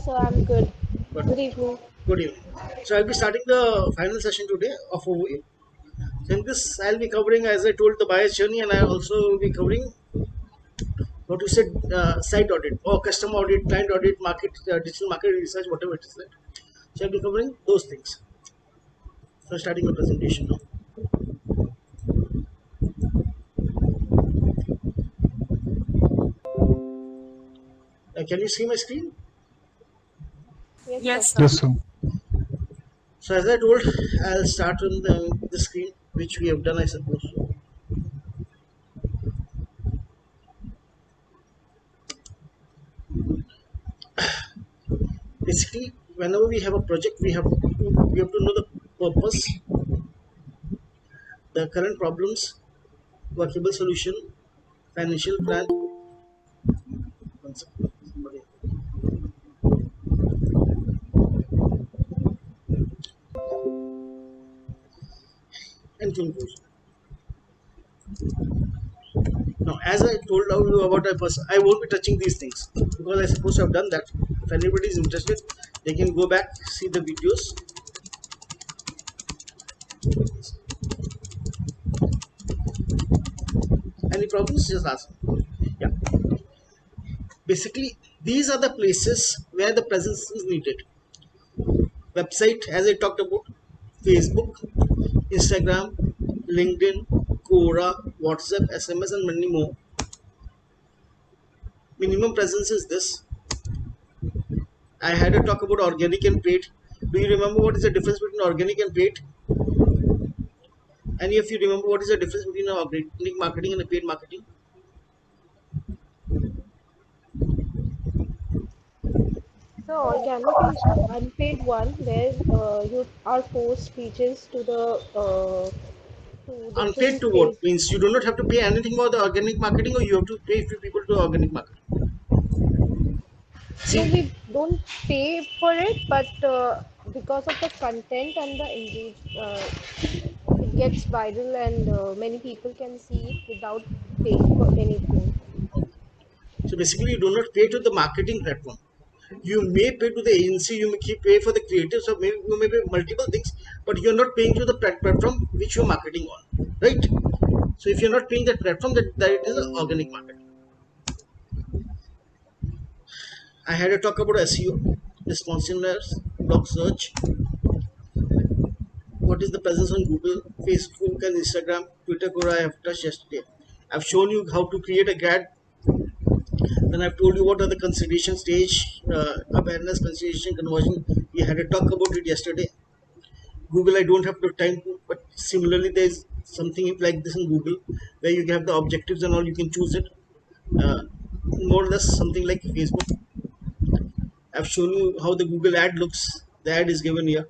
sir. I'm good. Good. Good evening. Good evening. So I'll be starting the final session today of overview. So in this, I'll be covering, as I told, the buyer's journey, and I also will be covering what you said, site audit or customer audit, client audit, market, digital market research, whatever it is. Right? So I'll be covering those things. So starting the presentation now. Can you see my screen? Yes, sir. Yes, sir. Yes, sir. So as I told, I'll start on the screen, which we have done, I suppose. So basically, whenever we have a project, we have to know the purpose, the current problems, workable solution, financial plan. One second, somebody. And conclusion. Now, as I told you about a person, I won't be touching these things because I suppose I've done that. If anybody is interested, they can go back, see the videos. Any problems, just ask me. Yeah. Basically, these are the places where the presence is needed. Website, as I talked about, Facebook, Instagram, LinkedIn, Quora, WhatsApp, SMS, and many more. Minimum presence is this. I had a talk about organic and paid. Do you remember what is the difference between organic and paid? Any of you remember what is the difference between organic marketing and a paid marketing? So organic is the unpaid one where you our post reaches to Unpaid different to what? places. Means you do not have to pay anything for the organic marketing, or you have to pay few people to organic marketing. No, See, we don't pay for it, but because of the content and the engage, it gets viral and many people can see it without paying for anything. so basically you do not pay to the marketing platform. You may pay to the agency, you may keep pay for the creatives, or maybe you may pay multiple things, but you are not paying to the platform which you are marketing on, right? So if you are not paying that platform, that it is organic marketing. I had a talk about SEO, responsiveness, blog search, what is the presence on Google, Facebook, and Instagram, Twitter, Quora. I have touched yesterday. I've shown you how to create a grad. Then I've told you what are the consideration stage, awareness, consideration, conversion. We had a talk about it yesterday. Google, I don't have the time to, but similarly, there's something like this in Google where you have the objectives and all. You can choose it. More or less something like Facebook. I've shown you how the Google ad looks. The ad is given here.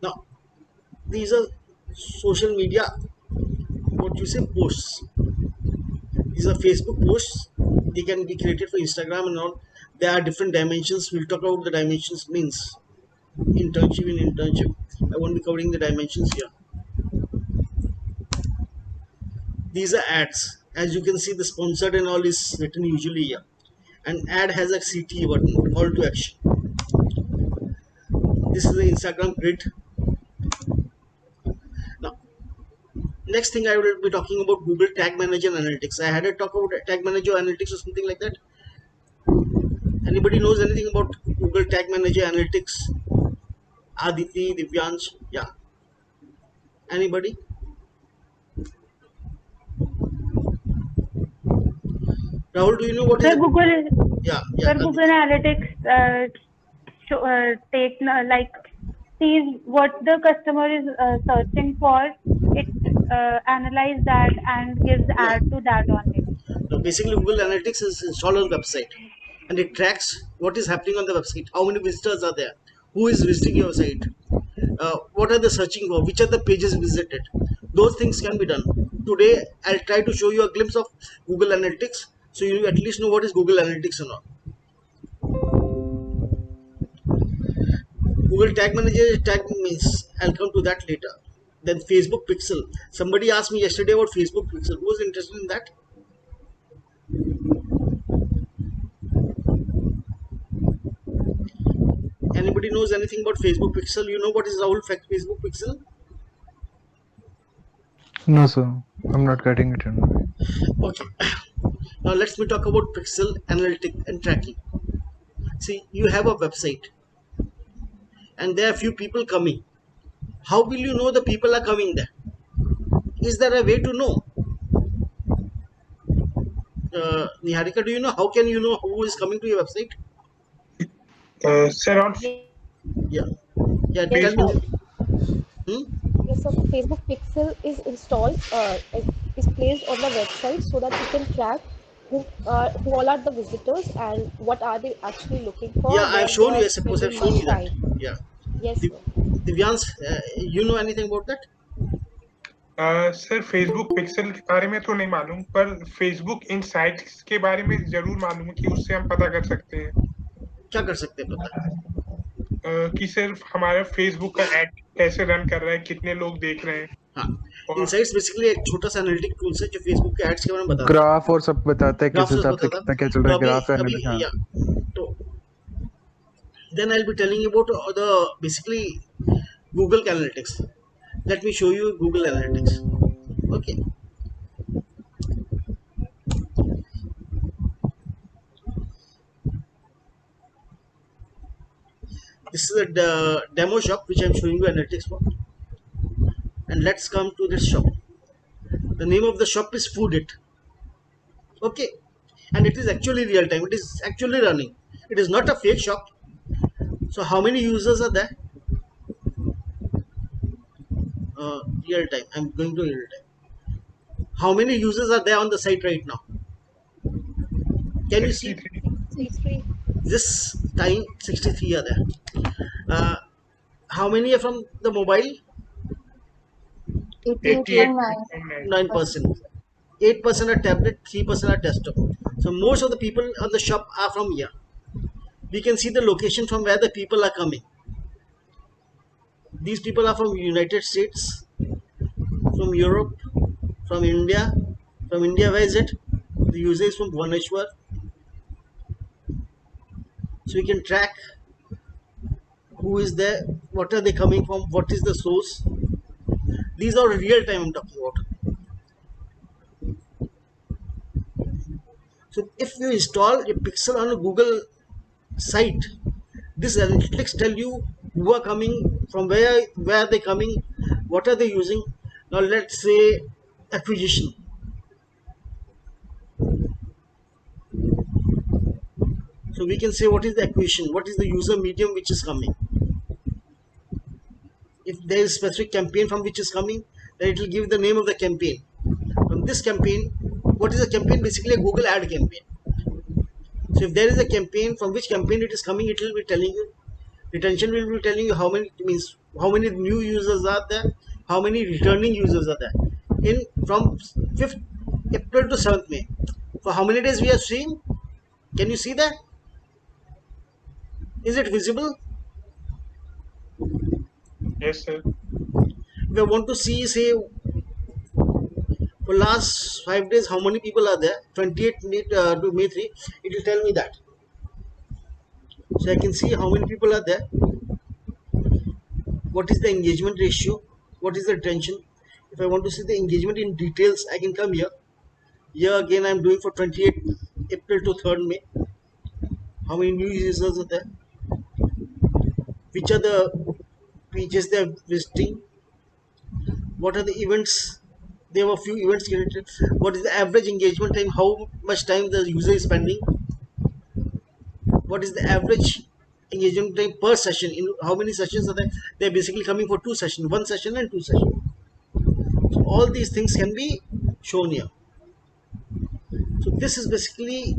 Now, these are social media, what you say, posts. These are Facebook posts. They can be created for Instagram and all. There are different dimensions. We'll talk about the dimensions means internship in internship. I won't be covering the dimensions here. These are ads. As you can see, the sponsored and all is written usually here. An ad has a CTA button, call to action. This is the Instagram grid. Now, next thing I will be talking about Google Tag Manager Analytics. I had a talk about Tag Manager Analytics or something like that. Anybody knows anything about Google Tag Manager Analytics? Aditi, Divyansh, yeah. Anybody? Rahul, do you know what is Sir, it? Google, Yeah, yeah, sir, Google Aditi. Analytics take sees what the customer is searching for. It analyze that and gives No, ad to that only. no. Basically, Google Analytics is installed on the website, and it tracks what is happening on the website. How many visitors are there? Who is visiting your site? What are they searching for? Which are the pages visited? Those things can be done. Today, I'll try to show you a glimpse of Google Analytics, so you at least know what is Google Analytics or not. Google Tag Manager tag means I'll come to that later. Then Facebook Pixel. Somebody asked me yesterday about Facebook Pixel. Who was interested in that? knows anything about Facebook Pixel? You know what is Rahul Facebook Pixel? No, sir. I'm not getting it in a way. Okay. Now let's me talk about Pixel analytic and tracking. See, you have a website, and there are few people coming. How will you know the people are coming there? Is there a way to know? Niharika, do you know how can you know who is coming to your website? Sir, on Yeah, yeah. Yes, Tell me. sir. Hmm? Yes, so Facebook Pixel is installed, is placed on the website so that you can track who all are the visitors and what are they actually looking for, Yeah, I've where they shown you. are I suppose I've spending shown much you that. time. Yeah. Yes, Div- sir. Divyans, you know anything about that? Sir Facebook pixel के बारे में तो नहीं मालूम, पर Facebook insights के बारे में जरूर मालूम है कि उससे हम पता कर सकते हैं क्या कर सकते हैं पता? कि सिर्फ हमारा फेसबुक का एड कैसे रन कर रहा है, कितने लोग देख रहे हैं। हाँ, और इनसाइट्स बेसिकली एक छोटा सा एनालिटिक टूल्स है जो फेसबुक के एड्स के बारे में बताता है, ग्राफ और सब बताता है किस ग्राफ से हिसाब से बताता कितना है। क्या चल तो रहा है, अभी ग्राफ अभी एनालिटिक्स। हाँ, या तो then I'll be telling you about the basically Google Analytics. Let me show you Google Analytics. Okay. This is a demo shop which I'm showing you analytics for. And let's come to this shop. The name of the shop is Foodit. Okay. And it is actually real time. It is actually running. It is not a fake shop. So how many users are there? Real time. I'm going to real time. How many users are there on the site right now? Can you see? 63 63, This time 63 are there. How many are from the mobile? 88.9 9%. 8% are tablet, 3% are desktop. So most of the people on the shop are from here. We can see the location from where the people are coming. These people are from United States, from Europe, from India. From India, where is it? The user is from Bhubaneswar. So we can track who is there, what are they coming from, what is the source. These are real time I'm talking about. So if you install a pixel on a Google site, this analytics tell you who are coming, from where they coming, what are they using. Now let's say acquisition. So we can say what is the acquisition, what is the user medium which is coming. If there is specific campaign from which is coming, then it will give the name of the campaign. From this campaign, what is a campaign? Basically a Google ad campaign. So if there is a campaign, from which campaign it is coming, it will be telling you. Retention will be telling you how many, means how many new users are there, how many returning users are there. In from 5th April to 7th May. For how many days we are seeing? Can you see that? Is it visible? Yes, sir. If I want to see, say, for last 5 days, how many people are there? 28 to May 3, it will tell me that. So I can see how many people are there. What is the engagement ratio? What is the retention? If I want to see the engagement in details, I can come here. Here again, I'm doing for 28 April to 3rd May. How many new users are there? Which are the pages they are visiting? What are the events? There were few events created. What is the average engagement time? How much time the user is spending? What is the average engagement time per session? In how many sessions are there? They're basically coming for 2 sessions, 1 session and 2 sessions. So all these things can be shown here. So this is basically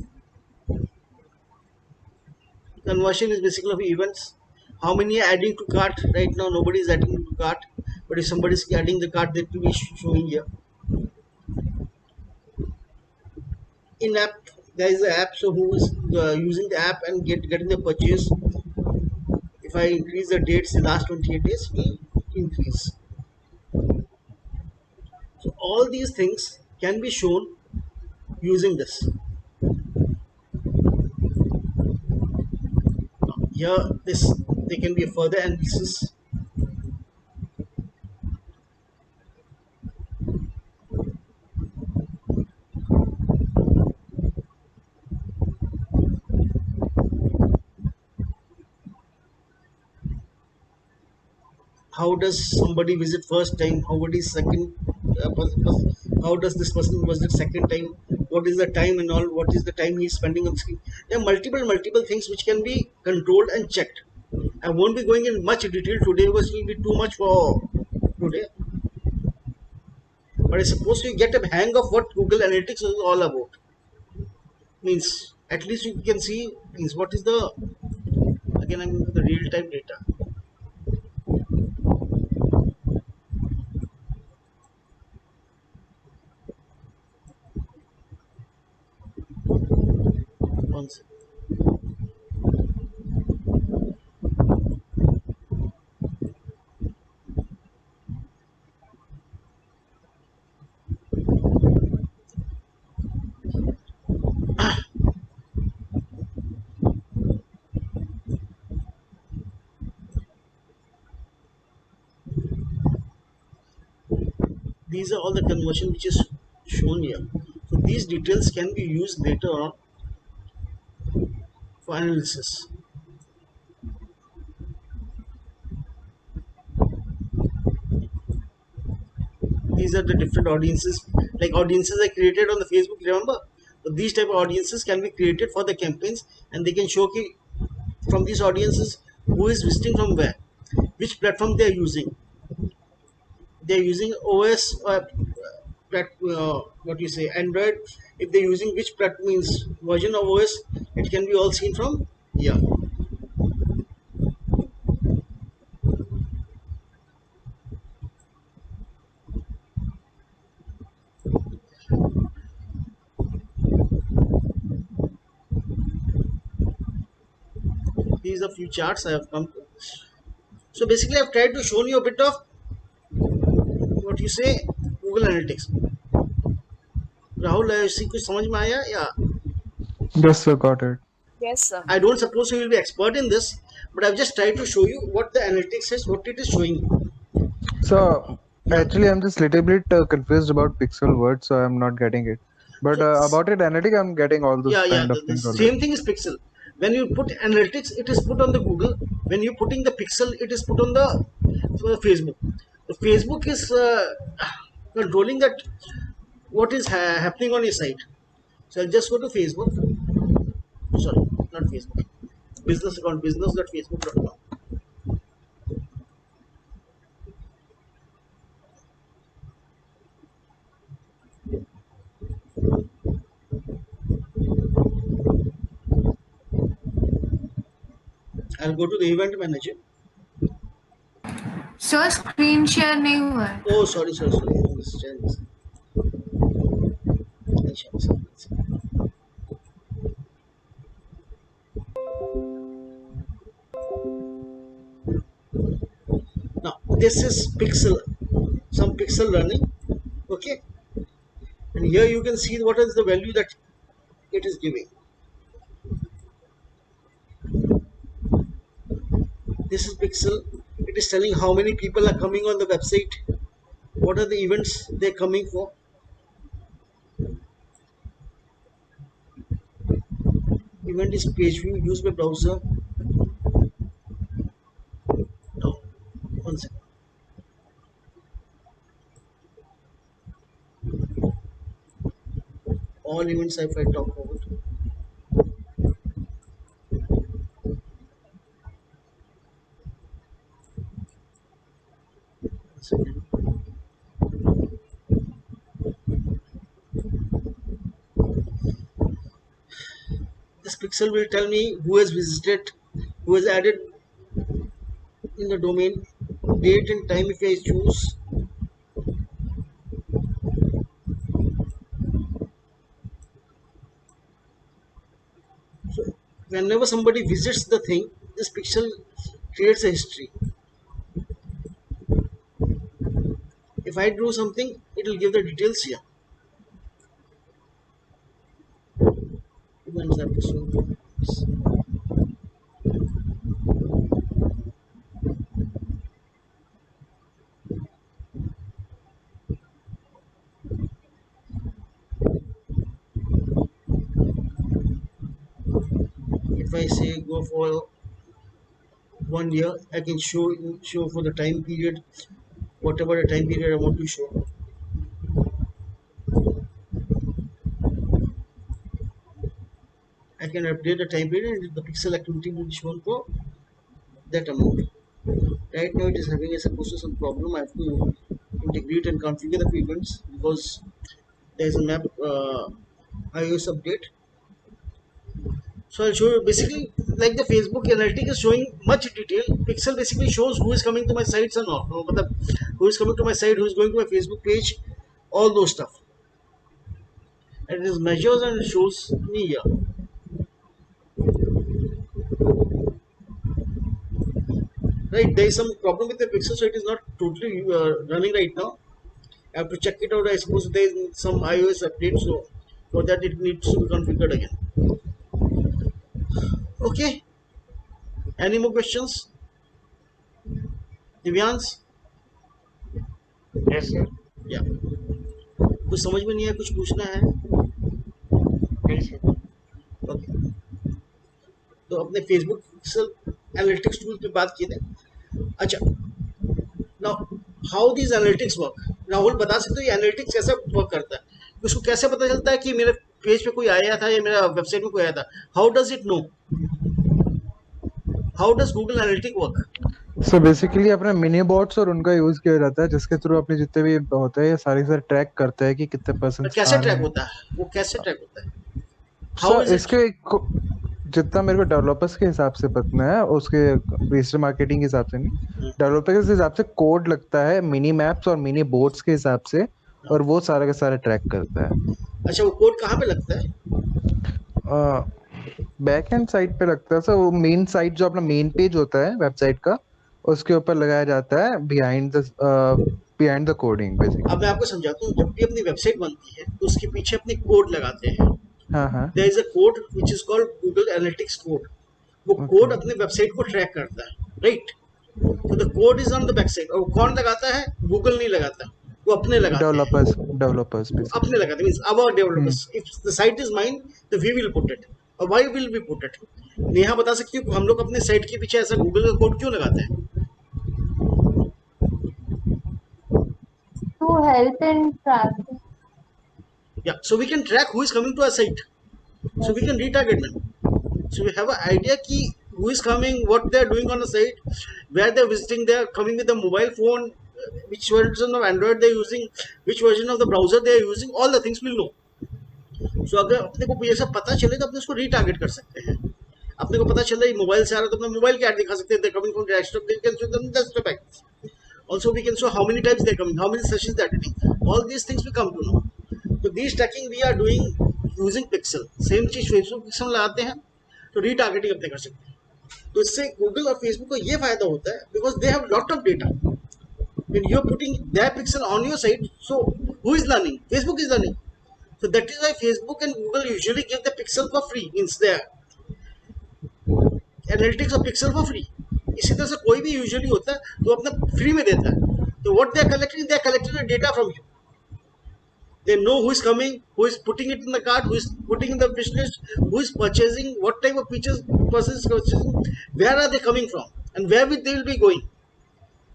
conversion is basically of events. How many are adding to cart? Right now nobody is adding to cart, but if somebody is adding the cart, that will be showing here. In app, there is an app, so who is using the app and getting the purchase. If I increase the dates, the last 28 days will increase. So all these things can be shown using this. Here, this There can be a further analysis. How does somebody visit first time? How does this person visit second time? What is the time and all? What is the time he's spending on screen? There are multiple things which can be controlled and checked. I won't be going in much detail today because it will be too much for today. But I suppose you get a hang of what Google Analytics is all about. Means at least you can see means what is the, again I'm the real time data. One second. These are all the conversion which is shown here. So these details can be used later on for analysis. These are the different audiences, like audiences are created on the Facebook, remember? So these type of audiences can be created for the campaigns, and they can show from these audiences who is visiting from where, which platform they are using. They are using OS or what you say, Android. If they're using which platform means version of OS, it can be all seen from here. These are few charts I have come to. So basically I've tried to show you a bit of what you say Google Analytics. Rahul ऐसी कुछ समझ में आया या? Yes, sir, got it. Yes, sir. I don't suppose you will be expert in this, but I've just tried to show you what the analytics is, what it is showing. So Yeah. actually, I'm just little bit confused about pixel word, so I'm not getting it. But about it analytic, I'm getting all those kind of The things same already. thing is pixel. When you put analytics, it is put on the Google. When you're putting the pixel, it is put on the Facebook. The Facebook is controlling that what is happening on your site. So I'll just go to Facebook. Sorry, not Facebook. Business account, business.facebook.com. I'll go to the event manager. Sir screen share नहीं हुआ है. Oh, sorry. Now this is pixel, some pixel learning, okay, and here you can see what is the value that it is giving. This is pixel. It is telling how many people are coming on the website, what are the events they're coming for. Event is page view used by browser. Now, one second. All events if I talk about. One second. This pixel will tell me who has visited, who has added in the domain, date and time if I choose. So whenever somebody visits the thing, this pixel creates a history. If I do something, it will give the details here. Events episode. if I say go for 1 year, I can show for the time period, whatever the time period I want to show. I can update the time period and the pixel activity will be shown for that amount. Right now it is having a suppose some problem. I have to integrate and configure the events because there is a map iOS update. So I'll show you basically like the Facebook analytics is showing much detail. Pixel basically shows who is coming to my sites or not. Who is coming to my site, who is going to my Facebook page, all those stuff. And it is measures and it shows me here. Right, there is some problem with the pixel, so it is not totally running right now. I have to check it out. I suppose there is some iOS update, so for that it needs to be configured again. Okay. Any more questions? Divyansh? Yes sir. या कुछ समझ में नहीं है, कुछ पूछना है? नहीं सर. ओके, तो अपने फेसबुक पिक्सल एनालिटिक्स टूल पे बात की थी. अच्छा, now how this analytics work? Rahul बता सकते हो ये एनालिटिक्स कैसे वर्क करता है? उसको कैसे पता चलता है कि मेरे पेज पे कोई आया था या मेरा वेबसाइट में कोई आया था? How does it know? How does Google analytic work? So basically अपने मिनी बॉट्स और उनका यूज किया जाता है जिसके थ्रू अपने जितने भी होते हैं ये सारे ट्रैक करता है कि कितने परसेंट कैसे ट्रैक होता है? वो कैसे ट्रैक होता है? हाउ इज इसके जितना मेरे को डेवलपर्स के हिसाब से पता है, उसके डिजिटल मार्केटिंग के हिसाब से नहीं, डेवलपर के हिसाब से कोड लगता है मिनी मैप्स और मिनी बोर्ड्स के हिसाब से, और वो सारा का सारा ट्रैक करता है. अच्छा, वो कोड कहाँ पे लगता है? बैक एंड साइड पे लगता है. सर वो मेन साइट जो अपना मेन पेज होता है वेबसाइट का, उसके ऊपर लगाया जाता है बिहाइंड द कोडिंग बेसिकली. अब मैं आपको समझाता हूँ. जब भी अपनी वेबसाइट बनती है तो उसके पीछे अपने कोड लगाते हैं. हाँ. There is a code which is called Google analytics code. वो कोड अपने वेबसाइट को ट्रैक करता है, राइट? तो the code is on the back side. और कौन लगाता है? गूगल नहीं लगाता, वो अपने लगाते हैं. डेवलपर्स अपने लगाते means our developers. If the site is mine तो वी विल पुट इट. और why will we put it? Neha बता सकती है हम लोग अपने साइट के पीछे ऐसा गूगल का कोड क्यों लगाते हैं? To help in tracking. Yeah, so we can track who is coming to our site, so we can retarget them. So we have an idea ki who is coming, what they are doing on the site, where they are visiting, they are coming with a mobile phone, which version of Android they are using, which version of the browser they are using, all the things we'll know. So अगर अपने को ये सब पता चले तो अपने उसको retarget कर सकते हैं. अपने को पता चल रहा है मोबाइल से आ रहा है तो अपना मोबाइल के ऐड दिखा सकते हैं. They're coming from desktop, they can show them desktop ads. Also we can show how many times they're coming, how many sessions they're attending. All these things we come to know. So these tracking we are doing using Pixel. Same चीज Facebook Pixel लगाते हैं तो retargeting अपने कर सकते हैं. तो इससे Google और Facebook को ये फायदा होता है because they have lot of data. When you're putting their pixel on your site, so who is learning? Facebook is learning. So that is why Facebook and Google usually give the pixel for free. Means their analytics of pixel for free. इसी तरह से कोई भी usually होता है तो अपना free में देता है. तो what they are collecting the data from you. They know who is coming, who is putting it in the cart, who is putting in the wish list, who is purchasing, what type of features person is purchasing, where are they coming from, and where they will be going.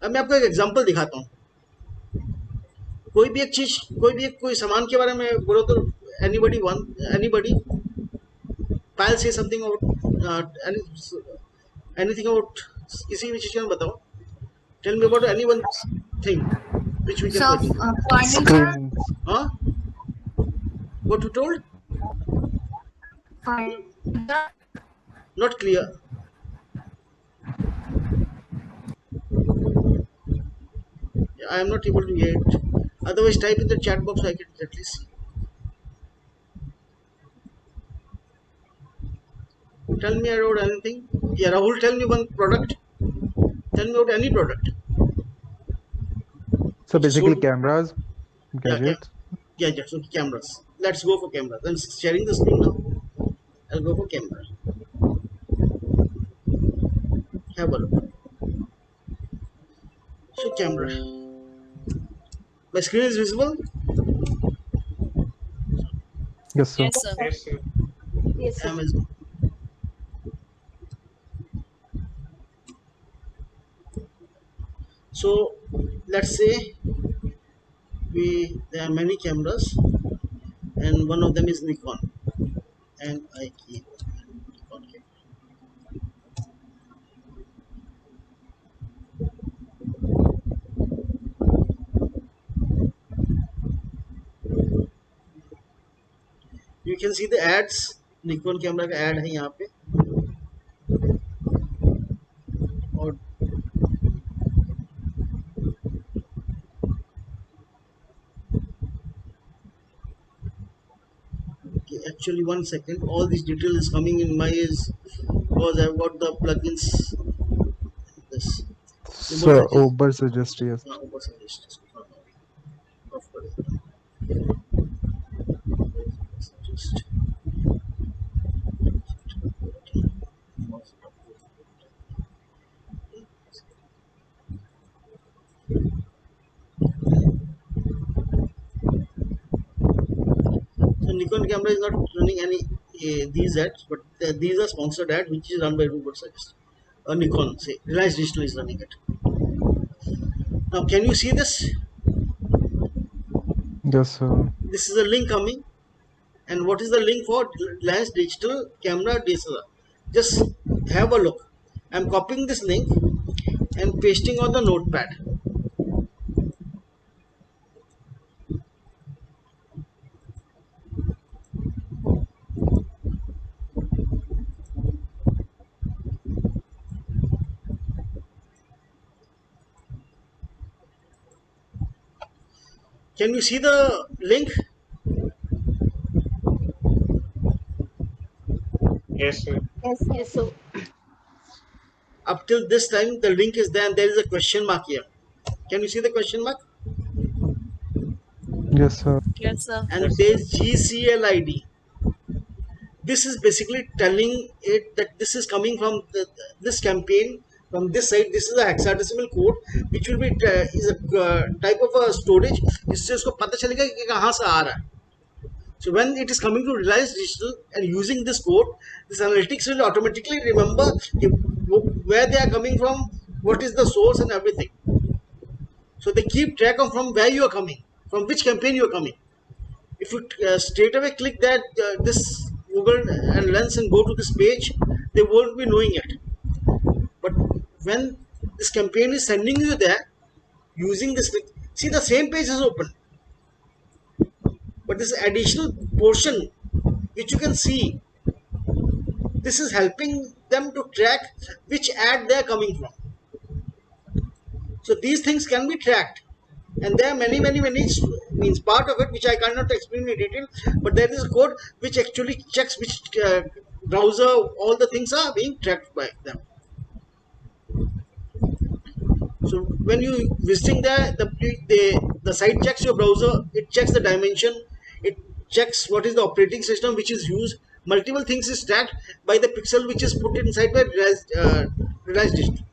अब मैं आपको एक example दिखाता हूँ. कोई भी एक चीज, कोई सामान के बारे में बोलो तो anybody I'll say something about anything about किसी भी चीज में बताओ. Tell me about any one thing which we can So, purchase. furniture, Huh? What you told? furniture, Not clear. I am not able to hear it. Otherwise, type in the chat box so I can at least see. Tell me about anything. Yeah, Rahul, tell me one product. Tell me about any product. So basically So- cameras, gadgets. Yeah, so cameras. Let's go for cameras. I'm sharing the screen now. I'll go for camera. Have a look. So camera. My screen is visible. Yes, sir. yes, sir. Yes, sir. Yes, sir. I'm visible. So let's say there are many cameras, and one of them is Nikon, and I keep Nikon camera. You can see the ads. Nikon camera का ad है यहाँ पे, और okay, actually 1 second, all this detail is coming in my is because I've got the plugins. This So Uber suggest yes. ऊपर suggest off कर suggest So Nikon camera is not running any these ads, but these are sponsored ads which is run by Uber Suggest. Nikon, say Reliance Digital is running it. Now, can you see this? Yes, sir. This is a link coming, and what is the link for? Reliance Digital Camera DSLR. Just have a look. I'm copying this link and pasting on the notepad. Can you see the link? Yes, sir. Yes, so Up till this time, the link is there, and there is a question mark here. Can you see the question mark? Yes, sir. Yes, sir. And there is GCL ID. This is basically telling it that this is coming from this campaign from this site. This is a hexadecimal code which will be is a type of a storage जिससे उसको पता चलेगा कि कहाँ से आ रहा है. So when it is coming to Reliance Digital and using this code, this analytics will automatically remember where they are coming from, what is the source and everything. So they keep track of from where you are coming, from which campaign you are coming. If you straight away click that this Google and Lens and go to this page, they won't be knowing it. But when this campaign is sending you there, using this, see the same page is open, but this additional portion which you can see, this is helping them to track which ad they are coming from. So these things can be tracked, and there are many means part of it which I cannot explain in detail, but there is a code which actually checks which browser all the things are being tracked by them. So when you visiting there, the site checks your browser, it checks the dimension, it checks what is the operating system which is used. Multiple things is tracked by the pixel which is put inside by Reliance Digital,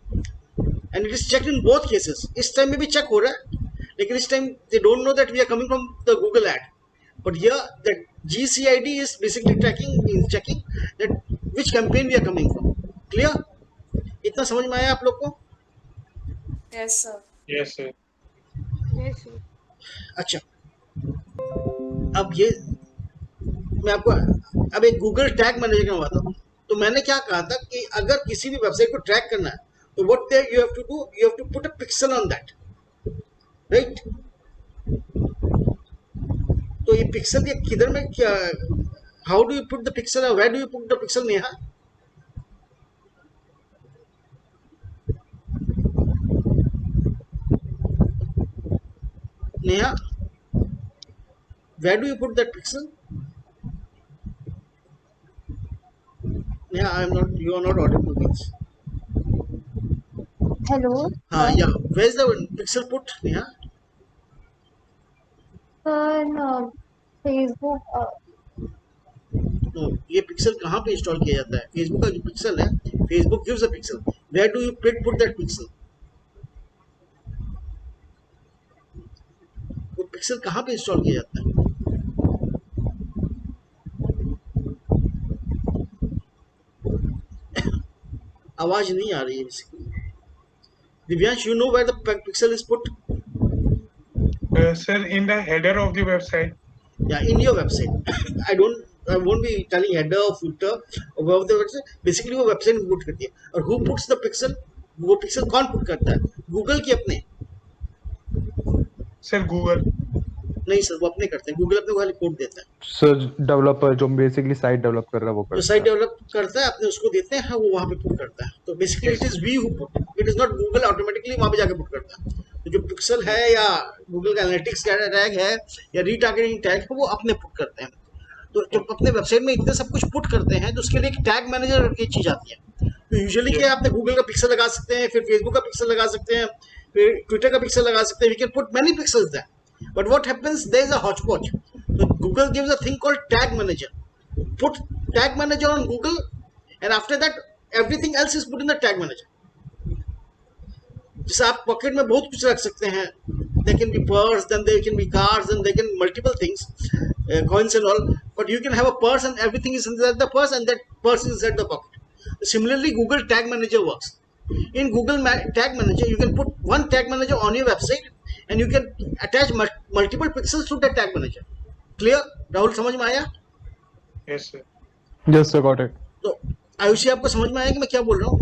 and it is checked in both cases. इस time में भी check हो रहा है, लेकिन इस time they don't know that we are coming from the Google ad. But here the GCID is basically checking that which campaign we are coming from. Clear? इतना समझ में आया आप लोग को? Yes, sir. Yes, sir. yes, sir. अच्छा, अब ये मैं आपको अब एक गूगल टैग मैनेजर का बताता हूँ. तो मैंने क्या कहा था कि अगर किसी भी वेबसाइट को ट्रैक करना है तो what you have to do, you have to put a pixel on that, right? तो ये पिक्सल के किधर में क्या, how do you put the pixel, where do you put the pixel? Neha, Neha, where do you put that pixel? Yeah, you are not audible, means. Hello. Yeah, where's the pixel put, Neha? On Facebook. No, ये pixel कहाँ पे install किया जाता है? Facebook का जो pixel है, Facebook gives a pixel. Where do you put that pixel? वो पिक्सल कहाँ पे इंस्टॉल किया जाता है? आवाज नहीं आ रही है basically. Divyansh, you know where the pixel is put? Sir, in the header of the website. Yeah, in your website. I won't be telling header or footer above the website. Basically वो website में put करती है. और who puts the pixel? वो pixel कौन put करता है? Google की अपने. Sir, Google. नहीं सर, वो अपने करते हैं. Google अपने को खाली कोड देता है. सर डेवलपर जो बेसिकली साइट डेवलप कर रहा है वो जो करता साइट है. डेवलप करता है अपने उसको देते हैं, हाँ, वो वहाँ पे पुट करता है. तो basically it is we who put, it is not Google automatically वहाँ पे जाके पुट करता है. तो जो पिक्सल है या गूगल का एनालिटिक्स टैग है या रीटारगेटिंग टैग है वो अपने पुट करते हैं. तो जब अपने वेबसाइट में इतने सब कुछ पुट करते हैं तो उसके लिए एक टैग मैनेजर की चीज आती है. तो यूजुअली क्या आपने गूगल का पिक्सल लगा सकते हैं, फिर फेसबुक का पिक्सल लगा सकते हैं, फिर ट्विटर का पिक्सल लगा सकते हैं. We can put many pixels there. But what happens, there is a hotchpotch. तो Google gives a thing called tag manager. Put tag manager on Google, and after that everything else is put in the tag manager. जैसे आप pocket में बहुत कुछ रख सकते हैं. They can be purse, then they can be cards, and they can multiple things, coins and all. But you can have a purse and everything is inside the purse, and that purse is inside the pocket. Similarly, Google Tag Manager works. In Google Tag Manager, you can put one tag manager on your website, and you can attach multiple pixels to that tag manager. Clear? Rahul, समझ में आया? Yes, sir. Yes sir got it. तो आयुषी, आपको समझ में आया कि मैं क्या बोल रहा हूँ?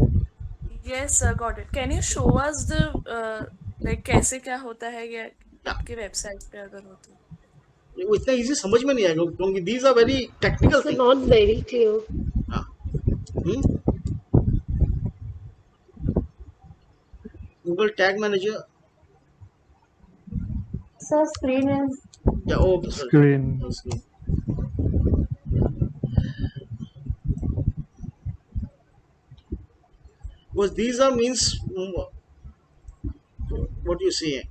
Yes, sir, got it. Can you show us the like कैसे क्या होता है ये आपके वेबसाइट पे अगर हो तो? वो इतना इजी समझ में नहीं आएगा क्योंकि these are very technical So thing. not very clear. Google tag manager So screen is या ओ screen. because these are means what you say,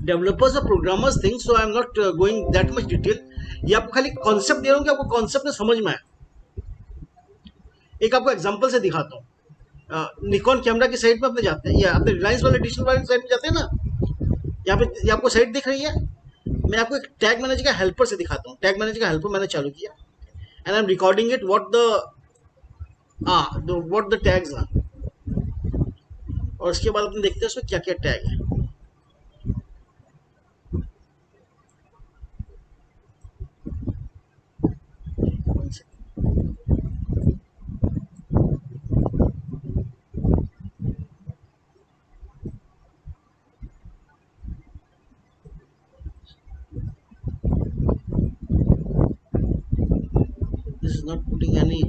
developers or programmers thing, so I am not going that much detail. ये आपको खाली concept दे रहा हूँ कि आपको concept में समझ में आए. एक आपको एग्जांपल से दिखाता हूँ. निकॉन कैमरा की साइट पे अपने जाते हैं या अपने रिलायंस वाले डिजिटल वाले साइट पे जाते हैं ना. यहाँ पे ये आपको साइट दिख रही है. मैं आपको एक टैग मैनेजर का हेल्पर से दिखाता हूँ. टैग मैनेजर का हेल्पर मैंने चालू किया and I am recording it what the tags are. और उसके बाद अपन देखते हैं उसमें क्या क्या टैग है. This is not putting any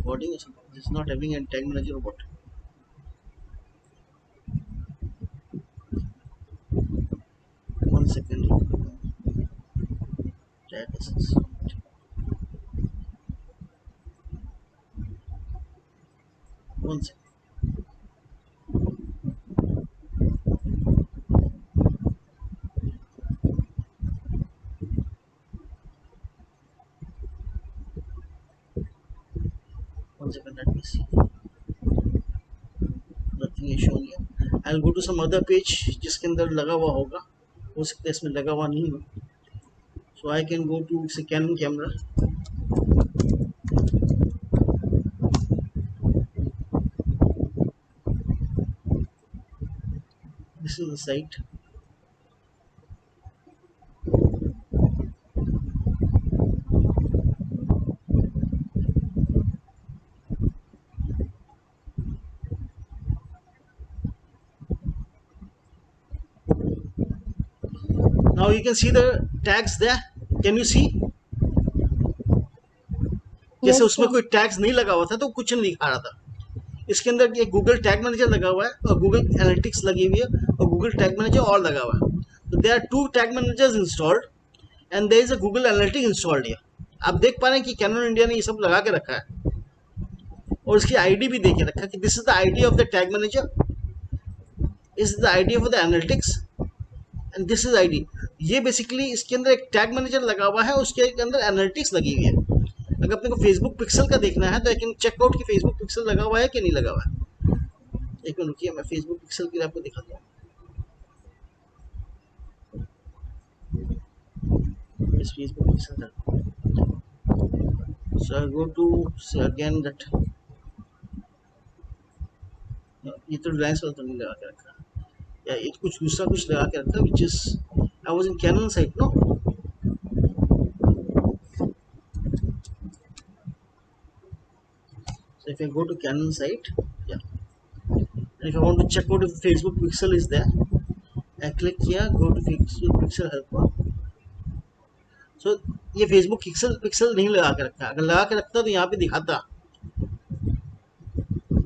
wording or something. This is not having a tag manager or what. One second. Tag assist. One second. One second, let me see. Nothing is shown here. I'll go to some other page जिसके अंदर लगा हुआ होगा. हो सकता है इसमें लगा हुआ नहीं हो. So I can go to say Canon camera. This is the site. Now you can see the tags there. Can you see? जैसे उसमें कोई टैग्स नहीं लगा हुआ था तो कुछ नहीं दिखा रहा था. इसके अंदर एक गूगल टैग मैनेजर लगा हुआ है और गूगल एनालिटिक्स लगी हुई है और गूगल टैग मैनेजर और लगा हुआ है. तो there are 2 tag managers installed and there is a Google analytics installed here. आप देख पा रहे हैं कि कैनन इंडिया ने ये सब लगा के रखा है और इसकी आईडी भी दे के रखा है कि this is the ID of the tag manager, this is the ID of the analytics and this is ID. ये बेसिकली इसके अंदर एक टैग मैनेजर लगा हुआ है, उसके अंदर एनालिटिक्स लगी हुई है. अगर अपने को फेसबुक पिक्सल का देखना है तो आई कैन चेक आउट कि फेसबुक पिक्सल लगा हुआ है कि नहीं लगा हुआ है. एक मिनट रुकिए, मैं फेसबुक पिक्सल के लिए आपको दिखाता हूँ. इस फेसबुक पिक्सल का so I go to say again that ये तो रिलायंस वाला तो नहीं लगा के रखा. या ये कुछ दूसरा कुछ लगा के रखा which is I was in Canon site, no? So if I go to Canon site, yeah, and if I want to check out if Facebook pixel is there, I click here, go to Facebook pixel helper. So ये Facebook pixel नहीं लगा के रखा, अगर लगा के रखता तो यहाँ पे दिखाता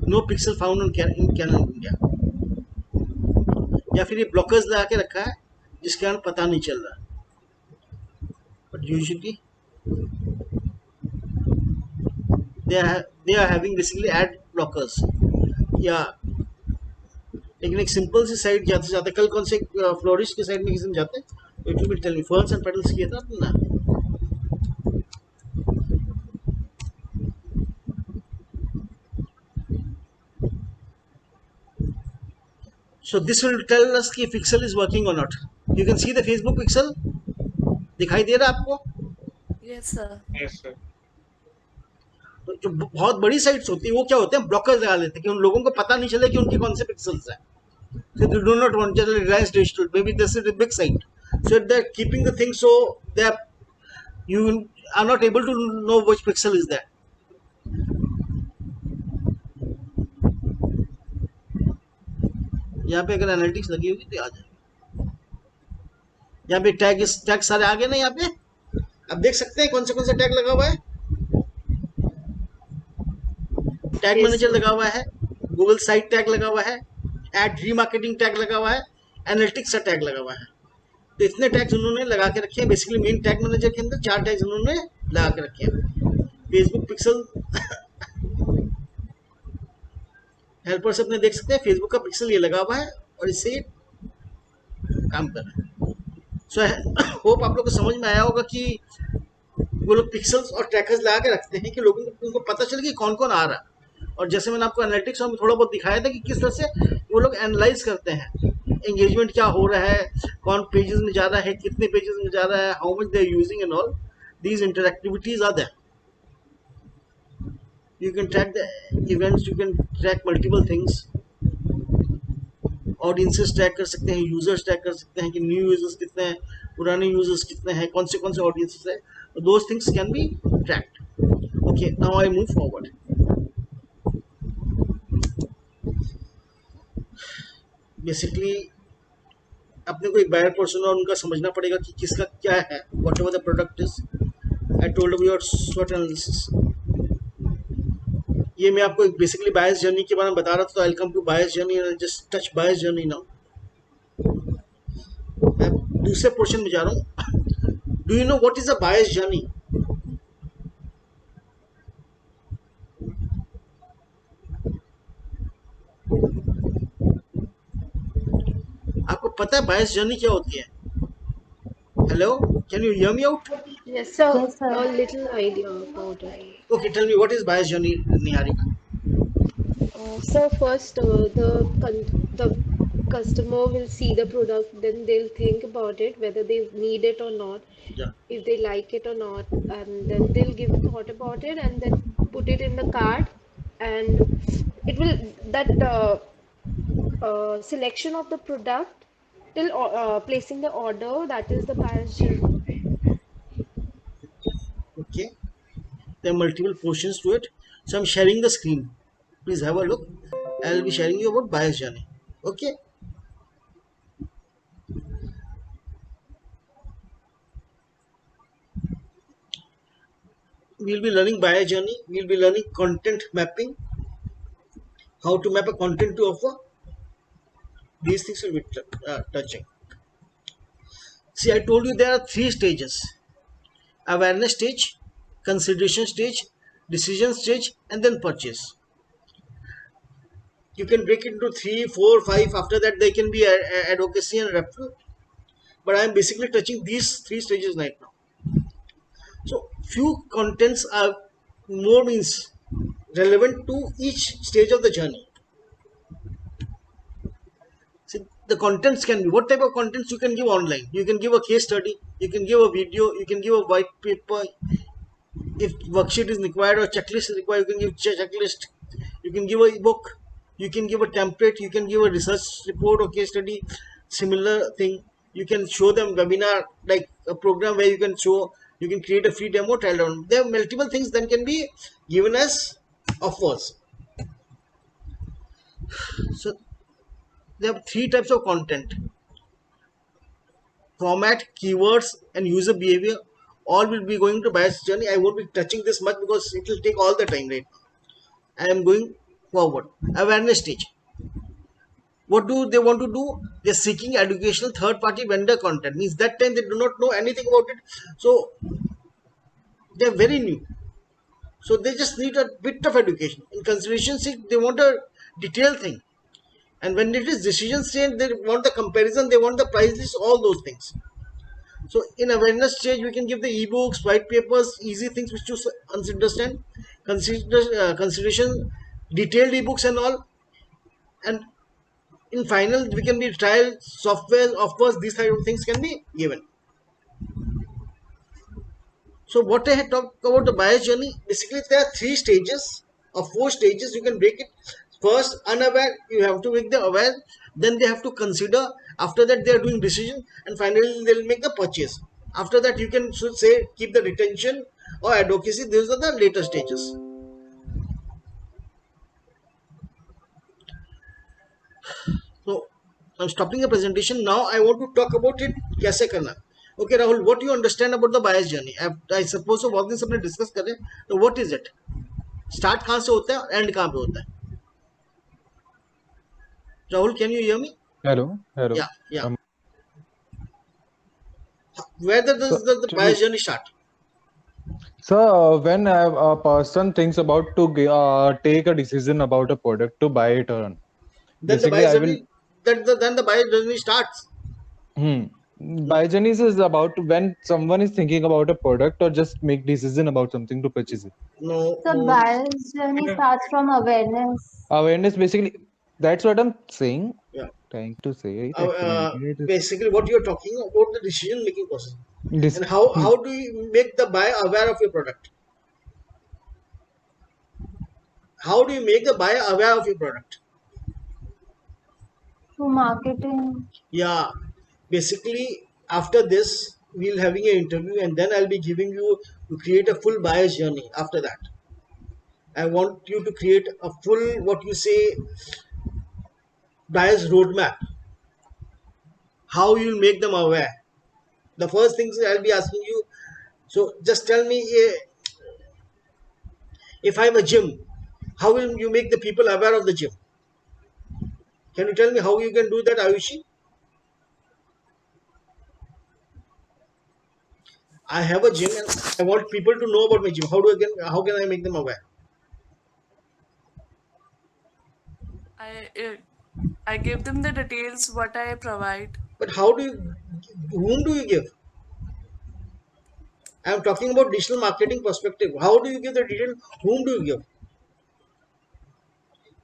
no pixel found in Canon India, या फिर ये ब्लॉकर्स लगा के रखा है जिसके कारण पता नहीं चल रहा. But usually they are having basically ad blockers. या लेकिन एक सिंपल सी साइट जाते जाते कल कौन से फ्लोरिस्ट की साइट में किसी में जाते हैं, it will tell me ferns and petals किया था अपना. So this will tell us कि pixel is working or not. You can see the Facebook pixel. दिखाई दे रहा है आपको? Yes, sir. Yes sir. तो जो बहुत बड़ी साइट्स होती है वो क्या होते हैं, ब्लॉकर्स लगा लेते हैं कि उन लोगों को पता नहीं चले कि उनके कौन से पिक्सल्स हैं. So they do not want just Reliance Digital. Maybe this is a big site. So they're keeping the thing so that you are not able to know which pixel is there. यहाँ पे अगर analytics लगी होगी तो आ जाएगी. यहाँ पे tag सारे आ गए ना. यहाँ पे आप देख सकते हैं कौन से टैग लगा हुआ है. टैग मैनेजर लगा हुआ है, गूगल साइट टैग लगा हुआ है, एड रीमार्केटिंग टैग लगा हुआ है, एनालिटिक्स का टैग लगा हुआ है. तो इतने टैग्स उन्होंने लगा के रखे हैं. बेसिकली मेन टैग मैनेजर के अंदर 4 टैग्स उन्होंने लगा के रखे हैं. फेसबुक पिक्सल हेल्पर से अपने देख सकते हैं फेसबुक का पिक्सल ये लगा हुआ है और इससे काम कर रहा है. सो होप आप लोग को समझ में आया होगा कि वो लोग पिक्सल्स और ट्रैकर्स लगा के रखते हैं कि लोगों को उनको पता चले कि कौन कौन आ रहा है. और जैसे मैंने आपको एनालिटिक्स में थोड़ा बहुत दिखाया था कि किस तरह से वो लोग एनालाइज करते हैं एंगेजमेंट क्या हो रहा है, कौन पेजेस में जा रहा है, कितने पेजेस में जा रहा है, how much they are using and all these interactivities are there. You can track the events, you can track multiple things. Audiences track कर सकते हैं, यूजर्स ट्रैक कर सकते हैं कि न्यू यूजर्स कितने हैं, पुराने यूजर्स कितने हैं, कौन से ऑडियंसेस है. Those things can be tracked. Okay, now I move forward. Basically अपने को एक बायर पर्सन और उनका समझना पड़ेगा कि किसका क्या है, whatever the product is. I told you your स्वॉट एनालिसिस. ये मैं आपको एक बेसिकली बायस जर्नी के बारे में बता रहा था. तो I come to buyer's journey and just touch buyer's journey now. मैं दूसरे पोर्शन में जा रहा हूँ. Do you know what is a buyer's journey? आपको पता है बायस जर्नी क्या होती है? Hello, can you hear me out? Yes, sir. Yes, sir. A little idea about it. Okay, tell me what is bias journey, Niharika? So first, the customer will see the product, then they'll think about it whether they need it or not, Yeah. if they like it or not, and then they'll give a thought about it and then put it in the cart, and it will that selection of the product till placing the order, that is the buyer's journey. Okay. There are multiple portions to it. So I'm sharing the screen. Please have a look. I'll be sharing you about bias journey. Okay. We'll be learning bias journey. We'll be learning content mapping. How to map a content to offer. These things will be touching. See, I told you there are 3 stages: awareness stage, consideration stage, decision stage, and then purchase. You can break it into 3, 4, 5. After that, there can be advocacy and referral. But I am basically touching these 3 stages right now. So few contents are more means relevant to each stage of the journey. See, the contents can be, what type of contents you can give online? You can give a case study, you can give a video, you can give a white paper. If worksheet is required or checklist is required, you can give checklist. You can give a book. You can give a template, you can give a research report or case study, similar thing. You can show them webinar, like a program where you can show, you can create a free demo, trial down. There are multiple things that can be given as offers. So there are 3 types of content: format, keywords, and user behavior. All will be going to buyer's journey. I won't be touching this much because it will take all the time, right? I am going forward. Awareness stage. What do they want to do? They're seeking educational third-party vendor content. Means that time they do not know anything about it. So they're very new. So they just need a bit of education. In consideration stage, they want a detailed thing. And when it is decision stage, they want the comparison, they want the price list, all those things. So in awareness stage, we can give the ebooks, white papers, easy things which you understand. Consideration, detailed ebooks and all. And in final, we can be trial, software, offers, these type of things can be given. So what I had talked about the buyer's journey, basically there are 3 stages or 4 stages, you can break it. First, unaware, you have to make them aware, then they have to consider, after that they are doing decision, and finally they'll make the purchase. After that you can say keep the retention or advocacy. These are the later stages. So I'm stopping the presentation now. I want to talk about it कैसे करना. Okay Rahul, what do you understand about the buyer's journey? I suppose so बहुत दिन सबने discuss करें. So what is it? Start कहाँ से होता है, end कहाँ पे होता है? Rahul, can you hear me? Hello. Yeah. Where does the buyer's journey start? So when a person thinks about to take a decision about a product to buy it or not, Then the buyer's journey starts. Buy journey is about when someone is thinking about a product or just make decision about something to purchase it. No. So buyer's journey starts from awareness. Awareness, basically, that's what I'm saying. Yeah. Trying to say. Basically, what you're talking about the decision making process. This, And how do you make the buyer aware of your product? How do you make the buyer aware of your product? Through marketing. Yeah. Basically, after this, we'll having an interview, and then I'll be giving you to create a full buyer's journey. After that, I want you to create a full, what you say, buyer's roadmap. How you'll make them aware. The first things I'll be asking you. So just tell me, if I have a gym, how will you make the people aware of the gym? Can you tell me how you can do that, Ayushi? I have a gym and I want people to know about my gym. How can I make them aware? I give them the details what I provide. But whom do you give? I am talking about digital marketing perspective. How do you give the detail? Whom do you give?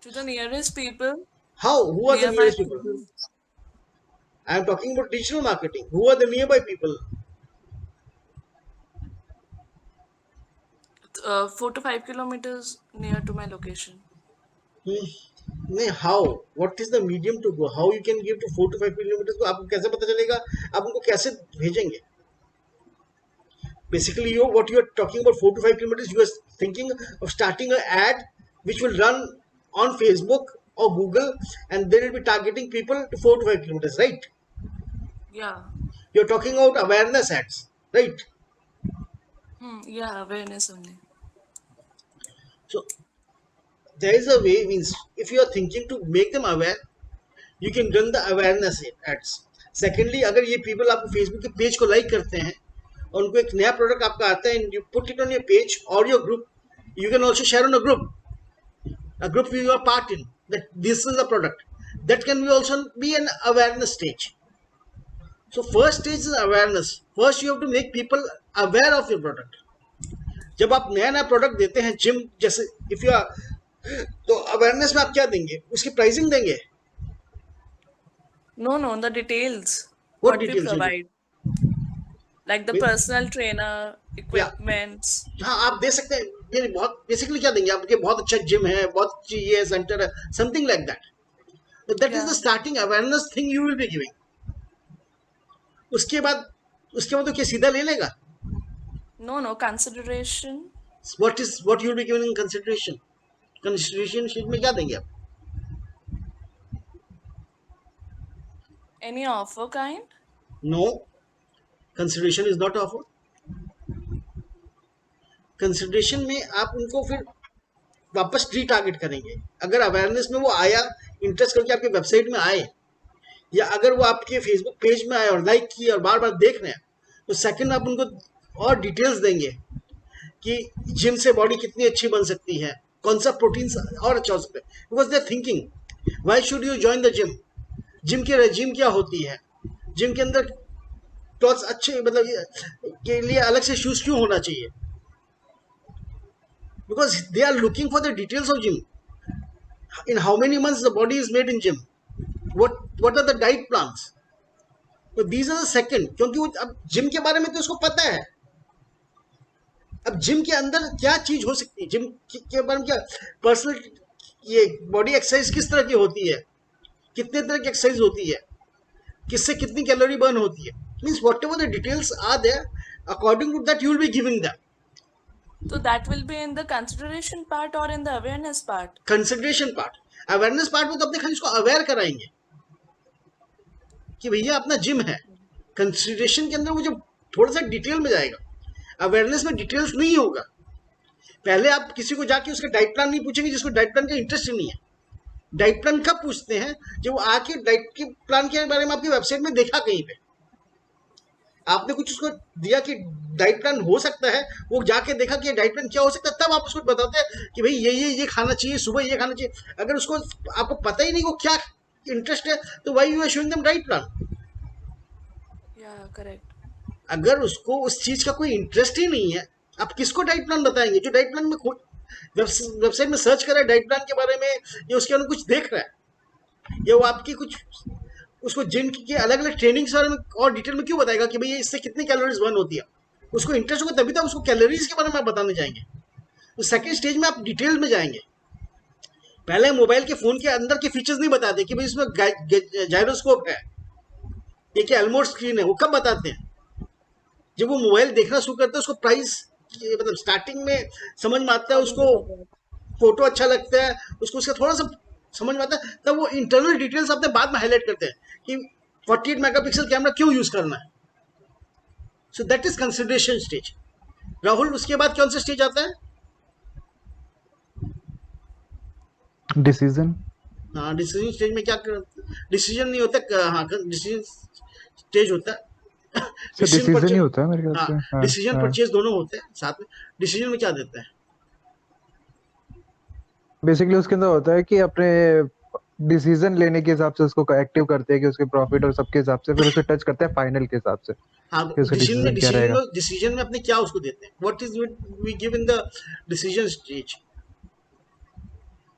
To the nearest people. How? Who are the Nearby nearest people? I am talking about digital marketing. Who are the nearby people? 4 to 5 kilometers near to my location. How? What is the medium to go? How you can give to 4 to 5 kilometers? तो आपको कैसे पता चलेगा? आप उनको कैसे भेजेंगे? Basically, what you are talking about 4 to 5 kilometers, you are thinking of starting an ad which will run on Facebook or Google, and they will be targeting people to 4 to 5 kilometers, right? Yeah. You're talking about awareness ads, right? Yeah, awareness only. So there is a way, means if you are thinking to make them aware, you can run the awareness ads. Secondly, अगर ये people आपको Facebook के page को like करते हैं और उनको एक नया प्रोडक्ट आपका आता है, and you put it on your page or your group, you can also share on a group you are part in, that this is the product. That can be also be an awareness stage. So first stage is awareness. First you have to make people aware of your product. जब आप नया product देते हैं gym जैसे if you are, तो awareness में आप क्या देंगे? उसकी प्राइसिंग देंगे? No, the details. What we details you provide. Like the personal trainer, equipments. हाँ, आप दे सकते हैं. ये बहुत बेसिकली क्या देंगे आपके, बहुत अच्छा जिम है, बहुत अच्छी ये सेंटर है, something like that. That is the Yeah. Starting awareness thing you will be giving. उसके बाद तो क्या सीधा ले लेगा? No, consideration. what you will be given in consideration sheet में क्या देंगे आप? Any offer kind? No, consideration is not offer. Consideration में आप उनको फिर वापस रीटारगेट करेंगे. अगर अवेयरनेस में वो आया, इंटरेस्ट करके आपके वेबसाइट में आए, या अगर वो आपके फेसबुक पेज में आए और लाइक किए और बार बार देख रहे हैं, तो सेकंड आप उनको और डिटेल्स देंगे कि जिम से बॉडी कितनी अच्छी बन सकती है, कौन सा प्रोटीन और अच्छा हो सकता है. Because they are thinking why should you join the gym. Gym की रेजिम क्या होती है, जिम के अंदर क्लॉथ्स अच्छे मतलब के लिए अलग से शूज क्यों होना चाहिए. Because they are looking for the details of gym. In how many months the body is made in gym? What are the diet plans? So these are the second. क्योंकि वो अब जिम के बारे में तो उसको पता है. अब जिम के अंदर क्या चीज हो सकती है, जिम के बारे में क्या पर्सनल, ये बॉडी एक्सरसाइज किस तरह की होती है, कितने तरह की एक्सरसाइज होती है, किससे कितनी कैलोरी बर्न होती है. Means whatever the details are there, according to that you will be giving that. So that will be in the consideration part or in the awareness part? Consideration part. Awareness part में तो अपने खाली इसको aware कराएंगे कि भैया अपना gym है. कंसिडरेशन के अंदर वो जो थोड़ा सा डिटेल में जाएगा. अवेयरनेस में डिटेल्स नहीं होगा. पहले आप किसी को जाके उसका डाइट प्लान नहीं पूछेंगे जिसको डाइट प्लान का इंटरेस्ट ही नहीं है. डाइट प्लान कब पूछते हैं, जब वो आके डाइट के प्लान के बारे में आपकी वेबसाइट में देखा कहीं पे, आपने कुछ उसको दिया कि डाइट प्लान हो सकता है, वो जाके देखा कि डाइट प्लान क्या हो सकता है, तब आप उसको बताते हैं कि भाई ये खाना चाहिए, सुबह ये खाना चाहिए. अगर उसको आपको पता ही नहीं वो क्या इंटरेस्ट है, तो why you are showing them diet plan. Yeah, correct. अगर उसको उस चीज का कोई इंटरेस्ट ही नहीं है, आप किसको डाइट प्लान बताएंगे? जो डाइट प्लान में खुद वेबसाइट में सर्च कर रहा है डाइट प्लान के बारे में, या उसके अंदर कुछ देख रहा है, या वो आपकी कुछ उसको जिम की अलग अलग ट्रेनिंग के बारे में और डिटेल में क्यों बताएगा कि भाई इससे कितनी कैलोरीज बर्न होती है. उसको इंटरेस्ट होगा तभी तो उसको कैलोरीज के बारे में आप बताने जाएंगे. तो सेकंड स्टेज में आप डिटेल में जाएंगे. पहले मोबाइल के फोन के अंदर के फीचर्स नहीं बताते कि भाई इसमें जायरोस्कोप है, ये क्या एल्मोर स्क्रीन है. वो कब बताते हैं? जब वो मोबाइल देखना शुरू करता है, उसको प्राइस मतलब स्टार्टिंग में समझ में आता है, उसको फोटो अच्छा लगता है, उसको उसका थोड़ा सा समझ में आता है, तब वो इंटरनल डिटेल्स अपने बाद में हाईलाइट करते हैं कि 48 मेगापिक्सल कैमरा क्यों यूज करना है. So that is consideration stage. Rahul, उसके बाद कौन सा स्टेज आता है? डिसीजन. हाँ, डिसीजन स्टेज में क्या डिसीजन नहीं होता. हाँ, डिसीजन स्टेज होता है. डिसीजन ही होता है मेरे ख्याल से. हाँ, डिसीजन परचेज दोनों होते हैं साथ में. डिसीजन में क्या देते हैं? बेसिकली उसके अंदर होता है कि अपने डिसीजन लेने के हिसाब से उसको एक्टिव करते हैं कि उसके प्रॉफिट और सबके हिसाब से, फिर उसे टच करते हैं फाइनल के हिसाब से. हाँ, डिसीजन में अपने क्या उसको देते हैं. What is we give in the decision stage.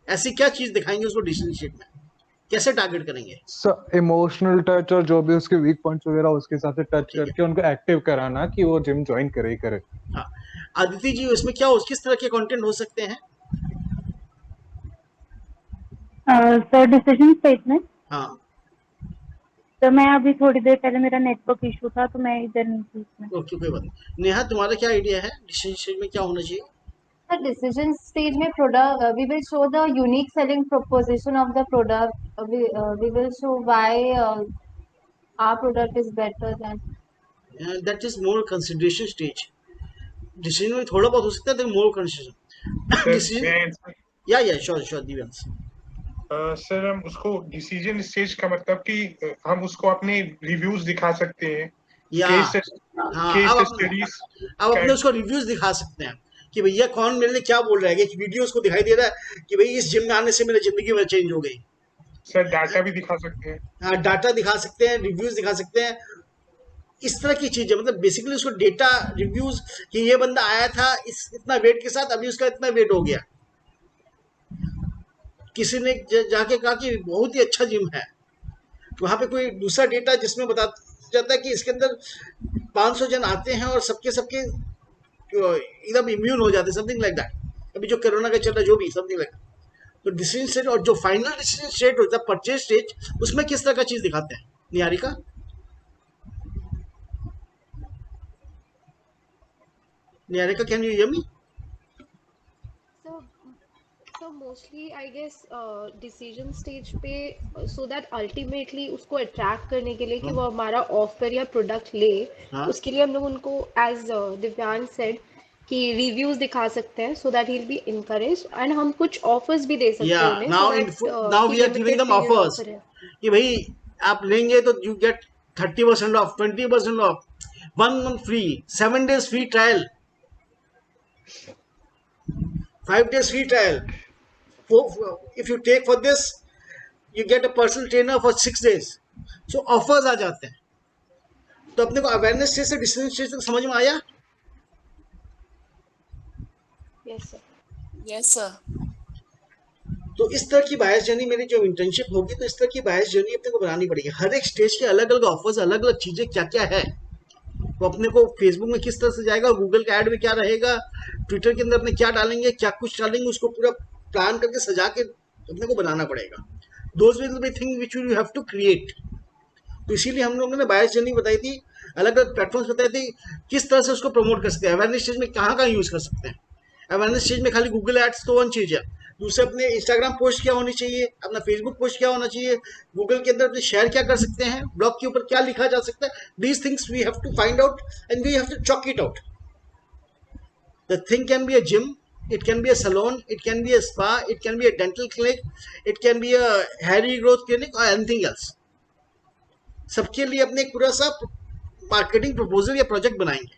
ऐसी क्या चीज दिखाएंगे उसको डिसीजन स्टेज में, कैसे टारगेट करेंगे? इमोशनल टच और जो भी उसके वीक पॉइंट्स वगैरह उसके हिसाब से टच करके उनको एक्टिव कराना कि वो जिम ज्वाइन करे ही करे. हाँ, आदित्य जी, इसमें क्या किस तरह के कंटेंट हो सकते हैं? Sir decision statement. हाँ, तो मैं अभी थोड़ी देर पहले मेरा नेटवर्क इशू था तो मैं इधर नहीं थी इसमें. ओके, कोई बात नहीं. नेहा, तुम्हारा क्या आइडिया है डिसीजन स्टेज में क्या होना चाहिए? The decision stage में product we will show the unique selling proposition of the product. We will show why our product is better than. That is more consideration stage. Decision में थोड़ा बहुत हो सकता है, लेकिन मोर कंसिडरेशन. डिसीजन या sure Divyansh. Sir हम उसको डिसीजन स्टेज का मतलब कि हम उसको अपने रिव्यूज दिखा सकते हैं, या केस स्टडीज. अब अपने उसको रिव्यूज दिखा सकते हैं कि भैया कौन मेरे लिए क्या बोल रहा है. कि वीडियो उसको दिखाई दे रहा है कि भाई इस जिम में आने से मेरी जिंदगी में चेंज हो गई. सर डाटा भी दिखा सकते हैं. हाँ, डाटा दिखा सकते हैं, रिव्यूज दिखा सकते हैं, इस तरह की चीजें. मतलब बेसिकली उसको डेटा रिव्यूज कि ये बंदा आया था इतना वेट के साथ, अभी उसका इतना वेट हो गया. किसी ने जाके कहा कि बहुत ही अच्छा जिम है, वहां पे कोई दूसरा डेटा जिसमें बता जाता है कि इसके अंदर 500 जन आते हैं और सबके एकदम इम्यून हो जाते हैं, समथिंग लाइक दैट. अभी जो कोरोना का चल रहा है, जो भी समथिंग लाइक, तो डिसीजन स्टेज और जो फाइनल डिसीजन स्टेज होता है परचेज स्टेज, उसमें किस तरह का चीज दिखाते हैं Niharika? Niharika, can you hear me? So, so mostly I guess decision stage पे so that ultimately उसको attract करने के लिए कि वो हमारा offer या product ले, हाँ। उसके लिए हम लोग उनको as दिव्यांग said कि reviews दिखा सकते हैं so that he'll be encouraged, and हम कुछ offers भी दे सकते हैं Yeah, उन्हें now so in that now कि we are giving limited them period offers offer है. कि भाई आप लेंगे तो you get 30% off, 20% off, 1 month free, 7 days free trial, 5 days free trial. If you take for this, you get a personal trainer for 6 days. So offers आ जाते हैं. तो अपने को अवेयरनेस स्टेज से डिसीजन स्टेज तक समझ में आया? Yes sir. Yes, sir. तो इस तरह की बायस जर्नी, मेरी जो इंटर्नशिप होगी तो इस तरह की बायस जर्नी अपने को बनानी पड़ेगी. हर एक स्टेज के अलग अलग ऑफर्स, अलग अलग चीजें क्या क्या है, तो अपने को फेसबुक में किस तरह से जाएगा, गूगल का एड में क्या रहेगा, ट्विटर के अंदर अपने क्या डालेंगे, क्या कुछ डालेंगे, उसको पूरा प्लान करके सजा के अपने को बनाना पड़ेगा. Those will be thing which you have to create. तो इसीलिए हम लोगों ने बायस जर्नी बताई थी, अलग अलग प्लेटफॉर्म्स बताए थे किस तरह से उसको प्रमोट कर सकते हैं. अवेयरनेस स्टेज में कहाँ कहाँ यूज कर सकते हैं. अवेयरनेस स्टेज में खाली गूगल एड्स तो वन चीज है. दूसरे अपने इंस्टाग्राम पोस्ट क्या होनी चाहिए, अपना फेसबुक पोस्ट क्या होना चाहिए, गूगल के अंदर अपने शेयर क्या कर सकते हैं, ब्लॉग के ऊपर क्या लिखा जा सकता है. These things we have to find out and we have to chalk it out. The thing can be a gym, it can be a salon, it can be a spa, it can be a dental clinic, it can be a hair regrowth clinic or anything else. सबके लिए अपने एक पूरा सा marketing proposal या project बनाएंगे.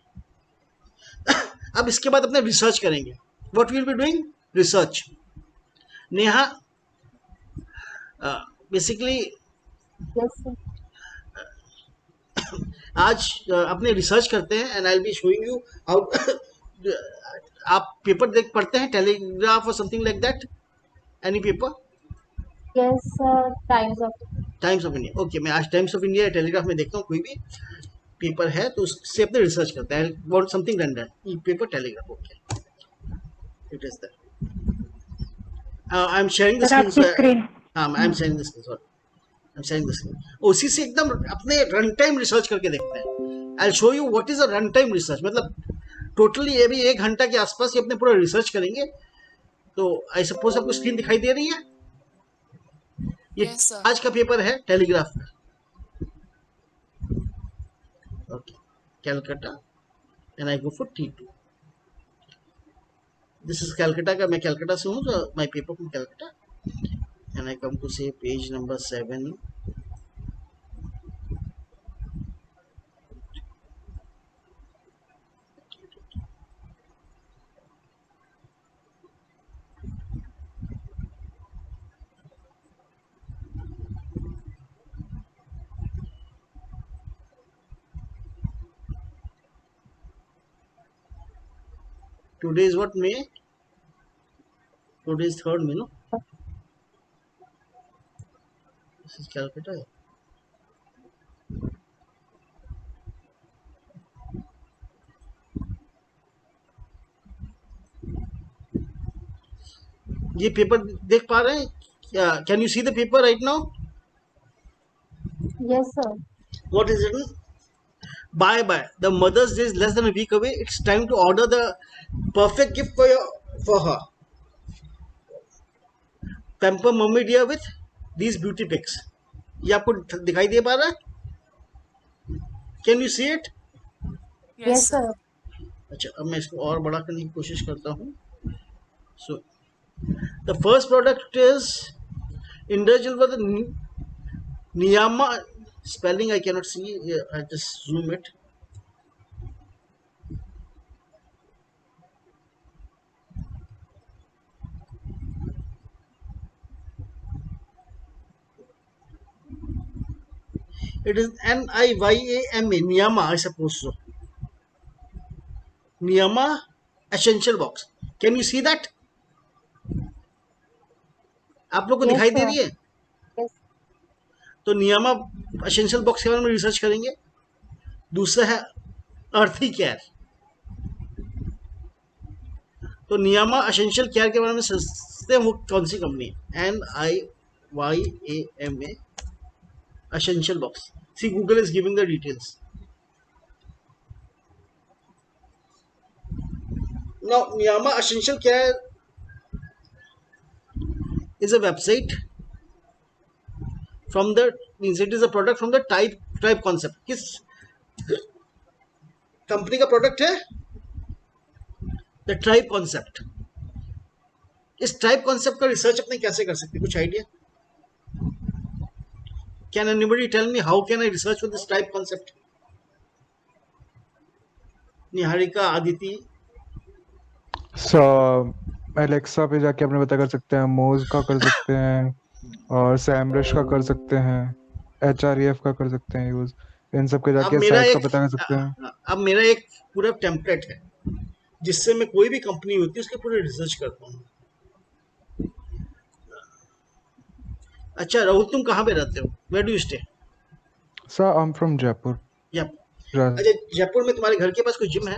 अब इसके बाद अपने रिसर्च करेंगे. What will be doing? Research. Neha, basically Yes, sir. आज अपने रिसर्च करते हैं and I will be showing you how. आप पेपर देख पढ़ते हैं, टेलीग्राफ और something like that, any paper? Yes, Times of times of India. Okay, मैं आज टाइम्स ऑफ इंडिया या टेलीग्राफ में देखता हूँ कोई भी पेपर है तो उससे अपने रिसर्च करते हैं. Want something render paper, telegraph. Okay, it is that. I am sharing the Sir, आपकी स्क्रीन. screen. हाँ, I am sharing the screen. Sorry, I am sharing the screen. उसी से एकदम अपने रन टाइम रिसर्च करके देखते हैं. I show you what is a run time research. मतलब टोटली ये भी 1 घंटा के आसपास ये अपने पूरा रिसर्च करेंगे. तो आई सपोज आपको स्क्रीन दिखाई दे रही है. ये Yes, sir. आज का पेपर है टेलीग्राफ का. Okay, Calcutta and I go for T2. This is Calcutta का. मैं कैलकाटा से हूँ, तो my paper from Calcutta and I come to see page number 7. Today is what, May? Today is 3rd May, no? This is Calcutta. ये paper देख पा रहे हैं क्या? Can you see the paper right now? Yes, sir. What is written? Bye bye. The Mother's Day is less than a week away. It's time to order the perfect gift for her. Pamper Mummy Dear with these beauty pics. ये आपको दिखाई दे पा रहा है? Can you see it? Yes, sir. अच्छा, अब मैं इसको और बड़ा करने की कोशिश करता हूँ. So the first product is Indulgence for the Niyama. Spelling I cannot see. I just zoom it. It is Niyama. Niyama, I suppose so. Niyama Essential Box. Can you see that? आप लोग को Yes, दिखाई दे sir. रही है? Yes. तो नियामा essential box के बारे में रिसर्च करेंगे. दूसरा है अर्थी केयर. तो नियामा एसेंशियल केयर के बारे में सोचते हैं, वो कौन सी कंपनी है? NIYAMA essential box. See Google is giving the details. Now Niyama essential care is a website from the means it is a product from the type concept। किस कंपनी का प्रोडक्ट है? The tribe concept. इस tribe concept का research अपने कैसे कर सकते हैं, कुछ idea? Can anybody tell me how can I research with this tribe concept? Niharika, Aditi. So Alexa पे जाके अपने पता कर सकते हैं, मोज का कर सकते हैं और सैमरश का कर सकते हैं, HREF का कर सकते हैं यूज। इन सब के अब जाके मेरा साइट का एक पता कर सकते हैं। अब मेरा एक पूरा टेम्पलेट है जिससे मैं कोई भी कंपनी होती है उसके पूरे रिसर्च करता हूँ। अच्छा राहुल, तुम कहाँ पे रहते हो? Where do you stay? Sir I am from Jaipur. या अच्छा, जयपुर में तुम्हारे घर के पास कोई जिम है?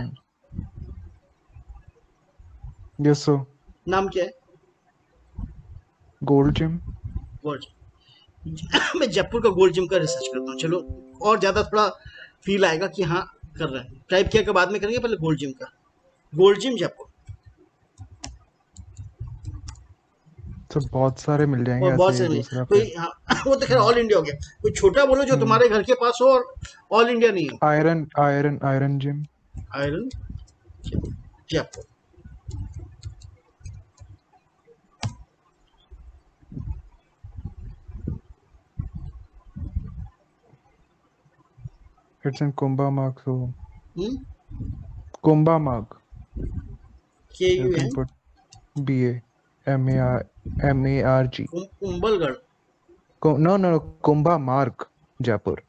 Yes sir. नाम क्या है? Gold gym. गोल्ड। मैं जयपुर का गोल्ड जिम का रिसर्च करता हूँ। चलो और ज़्यादा थोड़ा फील आएगा कि हाँ कर रहे हैं। ट्राइब केयर के बाद में करेंगे, पहले गोल्ड जिम का। Gold gym Jaipur. तो बहुत सारे मिल जाएंगे और बहुत ऐसे से नहीं दूसरा कोई, पे। हाँ वो तो खैर ऑल इंडिया हो गया। कोई छोटा बोलो जो तुम्हारे घर के पास हो और ऑल इंडिया नहीं हो। Iron gym. Iron Jaipur. It's in Kumbhamarg. So hmm, Kumbhamarg. You KUM can put BAMARG। Kumbhalgarh. No, Kumbhamarg Jaipur.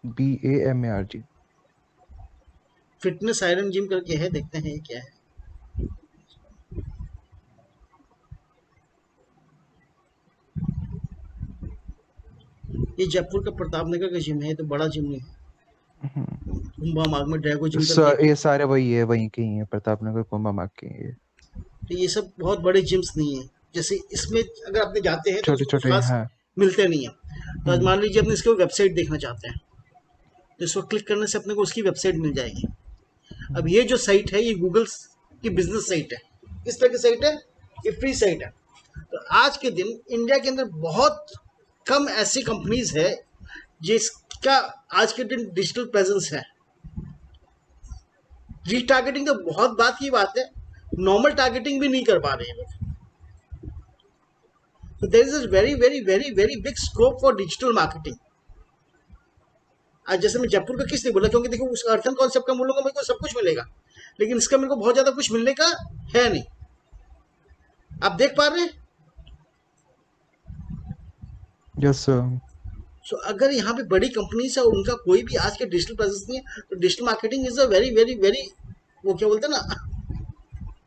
BAMARG। Fitness iron gym करके है, देखते हैं ये क्या है। ये जयपुर का प्रताप नगर का जिम है, ये तो बड़ा जिम नहीं है। कुंभामार्ग में ड्रैगो जिम करके। ये सारे वही है, वहीं के ही है, प्रताप नगर कुंभामार्ग के ही है। तो ये सब बहुत बड़े जिम्स नहीं है। जैसे इसमें अगर आपने जाते हैं तो छोटे कुछ छोटे खास हैं। मिलते नहीं है। तो आज मान लीजिए अपने इसके वेबसाइट देखना चाहते हैं, तो इसको क्लिक करने से अपने को उसकी वेबसाइट मिल जाएगी। अब ये जो साइट है ये गूगल की बिजनेस साइट है। किस तरह की साइट है? ये फ्री साइट है। तो आज के दिन इंडिया के अंदर बहुत कम ऐसी कंपनीज है जिसका आज के दिन डिजिटल प्रेजेंस है। रीटारगेटिंग तो बहुत बात की बात है, नॉर्मल टारगेटिंग भी नहीं कर पा रहे हैं लोग। तो there is a very very very very big scope for digital marketing. आज जैसे मैं जयपुर का किस लिए बोला, क्योंकि देखो उस अर्थन कॉन्सेप्ट का बोलूंगा मेरे को सब कुछ मिलेगा, लेकिन इसका मेरे को बहुत ज्यादा कुछ मिलने का है नहीं। आप देख पा रहे हैं? Yes sir. सो अगर यहाँ पे बड़ी कंपनीज है और उनका कोई भी आज के डिजिटल प्रेजेंस नहीं है, तो digital marketing is a very very very, वो क्या बोलते हैं ना,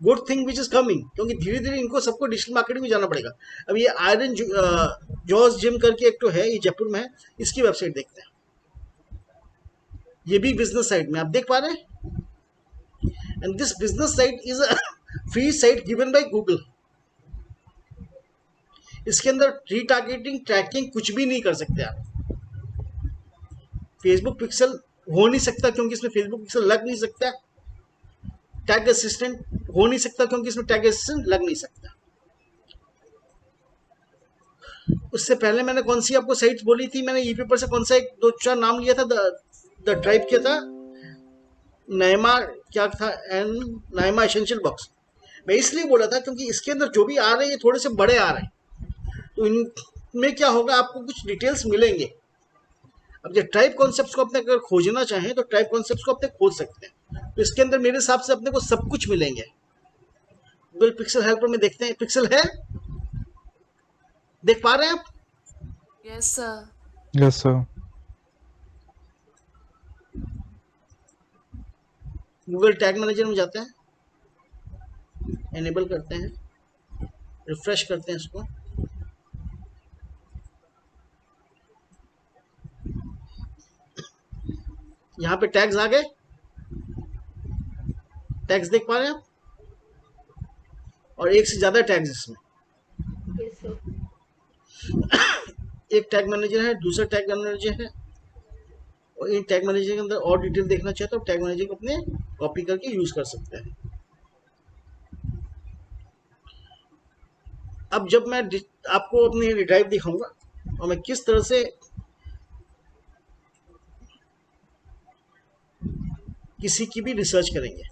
good thing which is coming. क्योंकि धीरे धीरे इनको सबको डिजिटल मार्केटिंग में जाना पड़ेगा। अब ये आयरन जॉर्ज जिम करके एक तो है, ये जयपुर में है, इसकी वेबसाइट देखते हैं। ये भी बिजनेस साइट में आप देख पा रहे हैं। And this business site is a free site given by Google. इसके अंदर रीटारगेटिंग ट्रैकिंग कुछ भी नहीं कर सकते आप। फेसबुक पिक्सल हो नहीं सकता क्योंकि इसमें फेसबुक पिक्सल लग नहीं सकता। टैग असिस्टेंट हो नहीं सकता क्योंकि इसमें टैग असिस्टेंट लग नहीं सकता। उससे पहले मैंने कौन सी आपको साइट्स बोली थी? मैंने ई पेपर से कौन सा एक दो चार नाम लिया था। द ट्राइब क्या था? नायमा क्या था? Nayma essential box. मैं इसलिए बोला था क्योंकि इसके अंदर जो भी आ रहे हैं ये थोड़े से बड़े आ रहे हैं, तो इनमें क्या होगा, आपको कुछ डिटेल्स मिलेंगे। अब जब ट्राइब कॉन्सेप्ट्स को अपने अगर खोजना चाहें तो ट्राइब कॉन्सेप्ट्स को अपने खोज सकते हैं। तो इसके अंदर मेरे हिसाब से अपने को सब कुछ मिलेंगे। गूगल पिक्सल हेल्पर में देखते हैं, पिक्सल है, देख पा रहे हैं आप? Yes sir. Yes sir. Google tag manager में जाते हैं, एनेबल करते हैं, रिफ्रेश करते हैं इसको। यहाँ पे टैग्स आ गए। टैग्स देख पा रहे हैं आप, और एक से ज्यादा टैग्स इसमें। Yes, sir. एक टैग मैनेजर है, दूसरा टैग मैनेजर है, और इन टैग मैनेजर के अंदर और डिटेल देखना चाहे तो टैग मैनेजर को अपने कॉपी करके यूज कर सकते हैं। अब जब मैं आपको अपनी ड्राइव दिखाऊंगा और मैं किस तरह से किसी की भी रिसर्च करेंगे।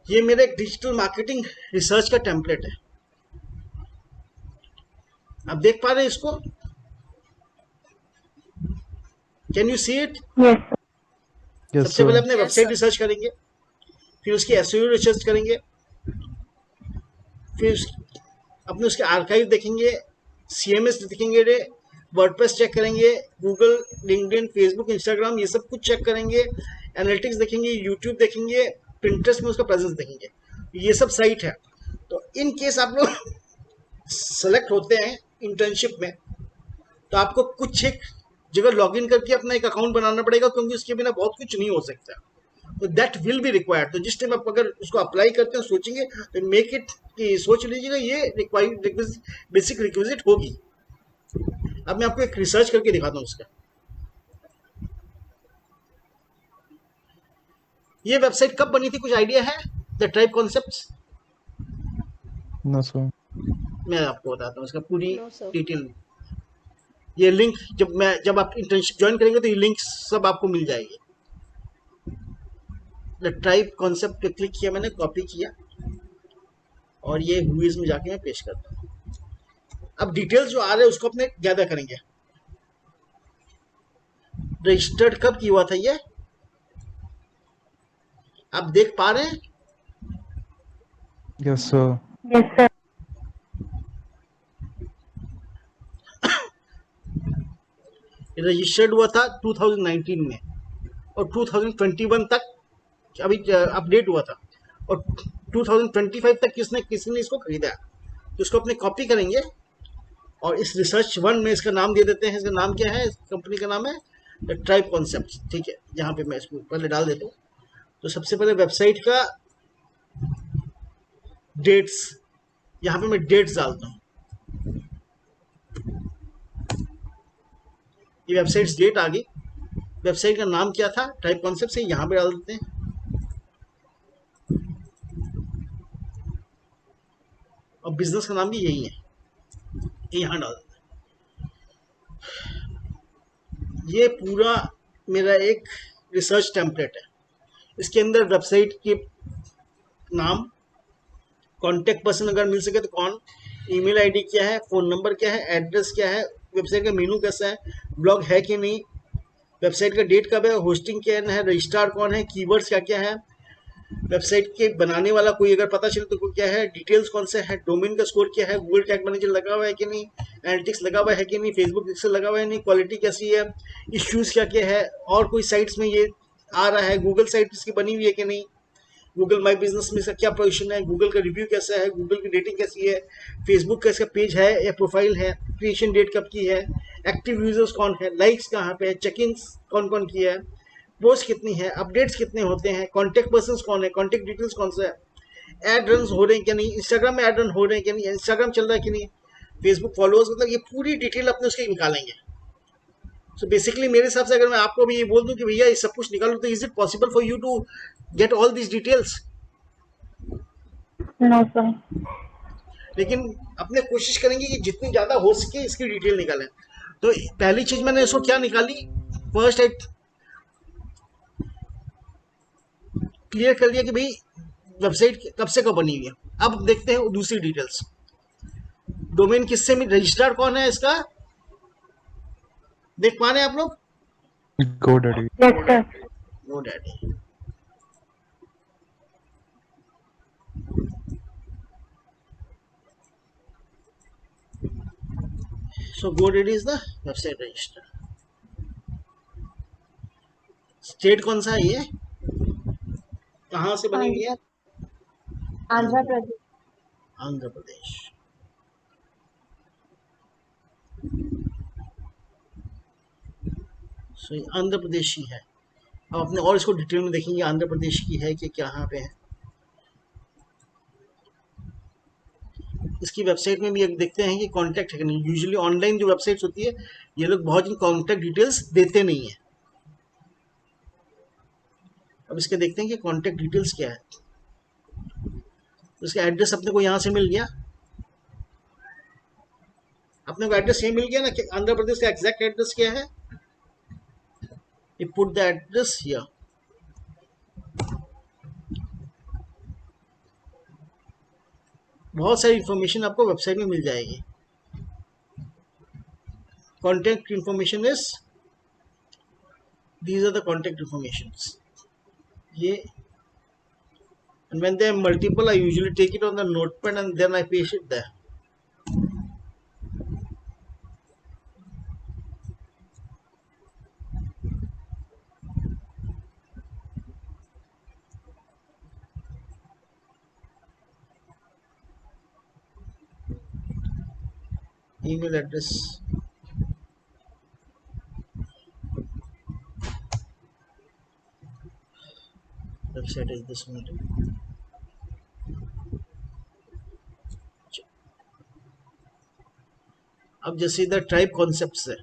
ये मेरा एक डिजिटल मार्केटिंग रिसर्च का टेम्पलेट है, आप देख पा रहे हैं इसको? Can you see it? Yes, sir. Yes सबसे पहले सर। अपने Yes, वेबसाइट sir. रिसर्च करेंगे, फिर उसकी एसईओ रिसर्च करेंगे, फिर अपने उसके आर्काइव देखेंगे, सीएमएस देखेंगे, वर्डप्रेस चेक करेंगे, गूगल, लिंक्डइन, फेसबुक, इंस्टाग्राम, ये सब कुछ चेक करेंगे, एनालिटिक्स देखेंगे, यूट्यूब देखेंगे, पिंटरेस्ट में उसका प्रेजेंस देखेंगे। ये सब साइट है। तो इन केस आप लोग सेलेक्ट होते हैं इंटर्नशिप में, तो आपको कुछ एक जगह लॉगिन करके अपना एक अकाउंट बनाना पड़ेगा, क्योंकि उसके बिना बहुत कुछ नहीं हो सकता। तो दैट विल बी रिक्वायर्ड। तो जिस टाइम आप अगर उसको अप्लाई करते हैं सोचेंगे तो मेक इट कि सोच लीजिएगा ये बेसिक रिक्विजिट होगी। अब मैं आपको एक रिसर्च करके दिखाता हूँ उसका। ये वेबसाइट कब बनी थी, कुछ आइडिया है? The tribe concepts. No sir. मैं आपको बताता हूँ इसका पूरी No, sir. डिटेल। ये लिंक जब आप इंटर्नशिप ज्वाइन करेंगे तो ये लिंक सब आपको मिल जाएगी। द ट्राइब कॉन्सेप्ट पे क्लिक किया मैंने, कॉपी किया, और ये हुईज में जाके मैं पेश करता हूँ। अब डिटेल्स जो आ रहे हैं उसको अपने गैदर करेंगे। रजिस्टर्ड कब किया हुआ था ये, आप देख पा रहे हैं? Yes sir. Yes, sir. Registered हुआ था 2019 में, और 2021 तक अभी अपडेट हुआ था, और 2025 तक किसी ने इसको खरीदा। तो इसको अपने कॉपी करेंगे, और इस रिसर्च वन में इसका नाम दे देते हैं। इसका नाम क्या है? इस कंपनी का नाम है द ट्राइब कॉन्सेप्ट। ठीक है, यहाँ पे मैं इसको पहले डाल देता हूँ। तो सबसे पहले वेबसाइट का डेट्स, यहाँ पे मैं डेट्स डालता हूँ। ये वेबसाइट डेट आ गई। वेबसाइट का नाम क्या था? ट्राइब कॉन्सेप्ट से यहाँ पे डाल देते हैं, और बिजनेस का नाम भी यही है, ये यहाँ डाल देते हैं। ये पूरा मेरा एक रिसर्च टेम्पलेट है। इसके अंदर वेबसाइट के नाम, कॉन्टेक्ट पर्सन अगर मिल सके तो कौन, ईमेल आईडी क्या है, फ़ोन नंबर क्या है, एड्रेस क्या है, वेबसाइट का मेनू कैसा है, ब्लॉग है कि नहीं, वेबसाइट का डेट कब है, होस्टिंग क्या है, रजिस्ट्रार कौन है, कीवर्ड्स क्या क्या है, वेबसाइट के बनाने वाला कोई अगर पता चले तो क्या है, डिटेल्स कौन से है, डोमेन का स्कोर क्या है, गूगल टैग मैनेजर लगा हुआ है कि नहीं, एनालिटिक्स लगा हुआ है कि नहीं, फेसबुक पिक्सल लगा हुआ है नहीं, क्वालिटी कैसी है, इश्यूज क्या क्या है, और कोई साइट्स में ये आ रहा है, गूगल साइट इसकी बनी हुई है कि नहीं, गूगल माई बिजनेस में इसका क्या पोजीशन है, गूगल का रिव्यू कैसा है, गूगल की रेटिंग कैसी है, फेसबुक का इसका पेज है या प्रोफाइल है, क्रिएशन डेट कब की है, एक्टिव यूजर्स कौन है, लाइक्स कहाँ पे है, चेक इन कौन कौन किया है, पोस्ट कितनी है, अपडेट्स कितने होते हैं, कॉन्टैक्ट पर्सन कौन है, कॉन्टैक्ट डिटेल्स कौन सा है, एड रन हो रहे हैं क्या नहीं, इंस्टाग्राम में एड रन हो रहे हैं क्या नहीं, इंस्टाग्राम चल रहा है कि नहीं, फेसबुक फॉलोअर्स, मतलब ये पूरी डिटेल अपने उसके निकालेंगे। सो बेसिकली मेरे हिसाब से अगर मैं आपको भी ये बोल दूं कि भैया ये सब कुछ निकालो, तो is it possible for you to get all this details? No, sir. लेकिन अपने कोशिश करेंगे कि जितनी ज़्यादा हो सके इसकी डिटेल निकालें। तो पहली चीज़ मैंने इसको क्या निकाली, फर्स्ट एक क्लियर कर लिया कि भाई वेबसाइट कब से कब बनी हुई है। अब देखते हैं दूसरी डिटेल्स। डोमेन किससे मिल, रजिस्ट्रार कौन है इसका, देख पा रहे हैं आप लोग? GoDaddy। Yes, sir. GoDaddy। So GoDaddy is the website register। State कौन सा है ये, कहाँ से बनी हुई है? Andhra Pradesh. आंध्र प्रदेश। सो आंध्र प्रदेश ही है। अब अपने और इसको डिटेल में देखेंगे आंध्र प्रदेश की है कि कहाँ पे है। इसकी वेबसाइट में भी एक देखते हैं कि कॉन्टैक्ट है कि नहीं। यूजुअली ऑनलाइन जो वेबसाइट्स होती है ये लोग बहुत ही कॉन्टैक्ट डिटेल्स देते नहीं है। अब इसके देखते हैं कि कॉन्टैक्ट डिटेल्स क्या है। तो इसका एड्रेस अपने को यहाँ से मिल गया, अपने को एड्रेस ये मिल गया ना कि आंध्र प्रदेश का एग्जैक्ट एड्रेस क्या है। You put the address here. बहुत सारी इंफॉर्मेशन आपको वेबसाइट में मिल जाएगी। Contact information is, these are the contact informations. ये and when they are multiple, I usually take it on the notepad and then I paste it there. Email address, website is this one. अब जैसे इधर tribe concepts है,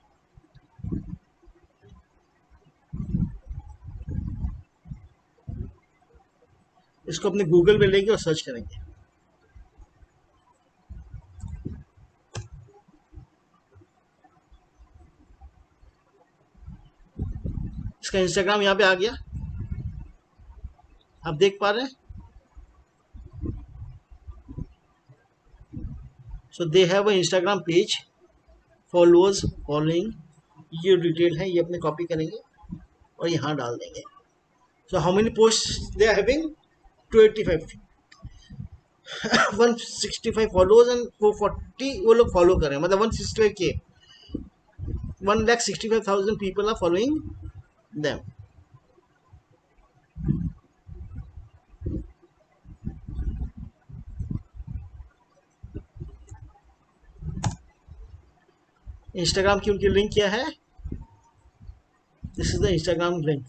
इसको अपने Google में लेंगे और सर्च करेंगे। इसका इंस्टाग्राम यहाँ पे आ गया, आप देख पा रहे हैं। So they have a Instagram page, followers, following, ये डिटेल है, ये अपने कॉपी करेंगे और यहाँ डाल देंगे। So how many post they are having? 285 165 followers and 440 वो लोग फॉलो कर रहे हैं, मतलब 165 के 1,65,000 people are following them. Instagram की उनकी लिंक क्या है? This is the Instagram link.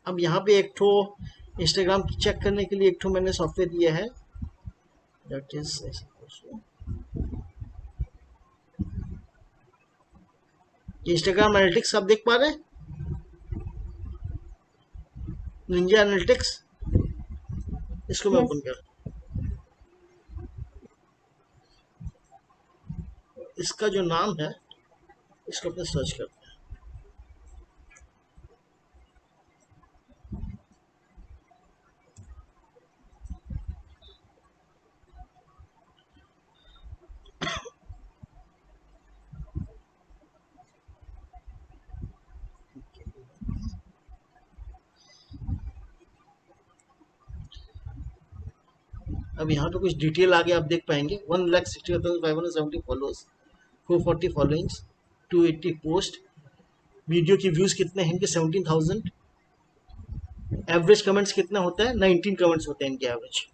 अब यहाँ पे एक ठो इंस्टाग्राम की चेक करने के लिए एक ठो मैंने सॉफ्टवेयर दिया है, दैट इज इंस्टाग्राम एनालिटिक्स। आप देख पा रहे हैं निंजा एनालिटिक्स, इसको मैं Yes. ओपन कर, इसका जो नाम है इसको अपने सर्च करते हैं। अब यहाँ पे कुछ डिटेल आगे आप देख पाएंगे। 1,60,570 फॉलोअर्स, 440 फॉलोइंग्स, 280 पोस्ट, वीडियो की व्यूज कितने हैं इनके 17,000, एवरेज कमेंट्स कितना होता है? 19 कमेंट्स होते हैं इनके average.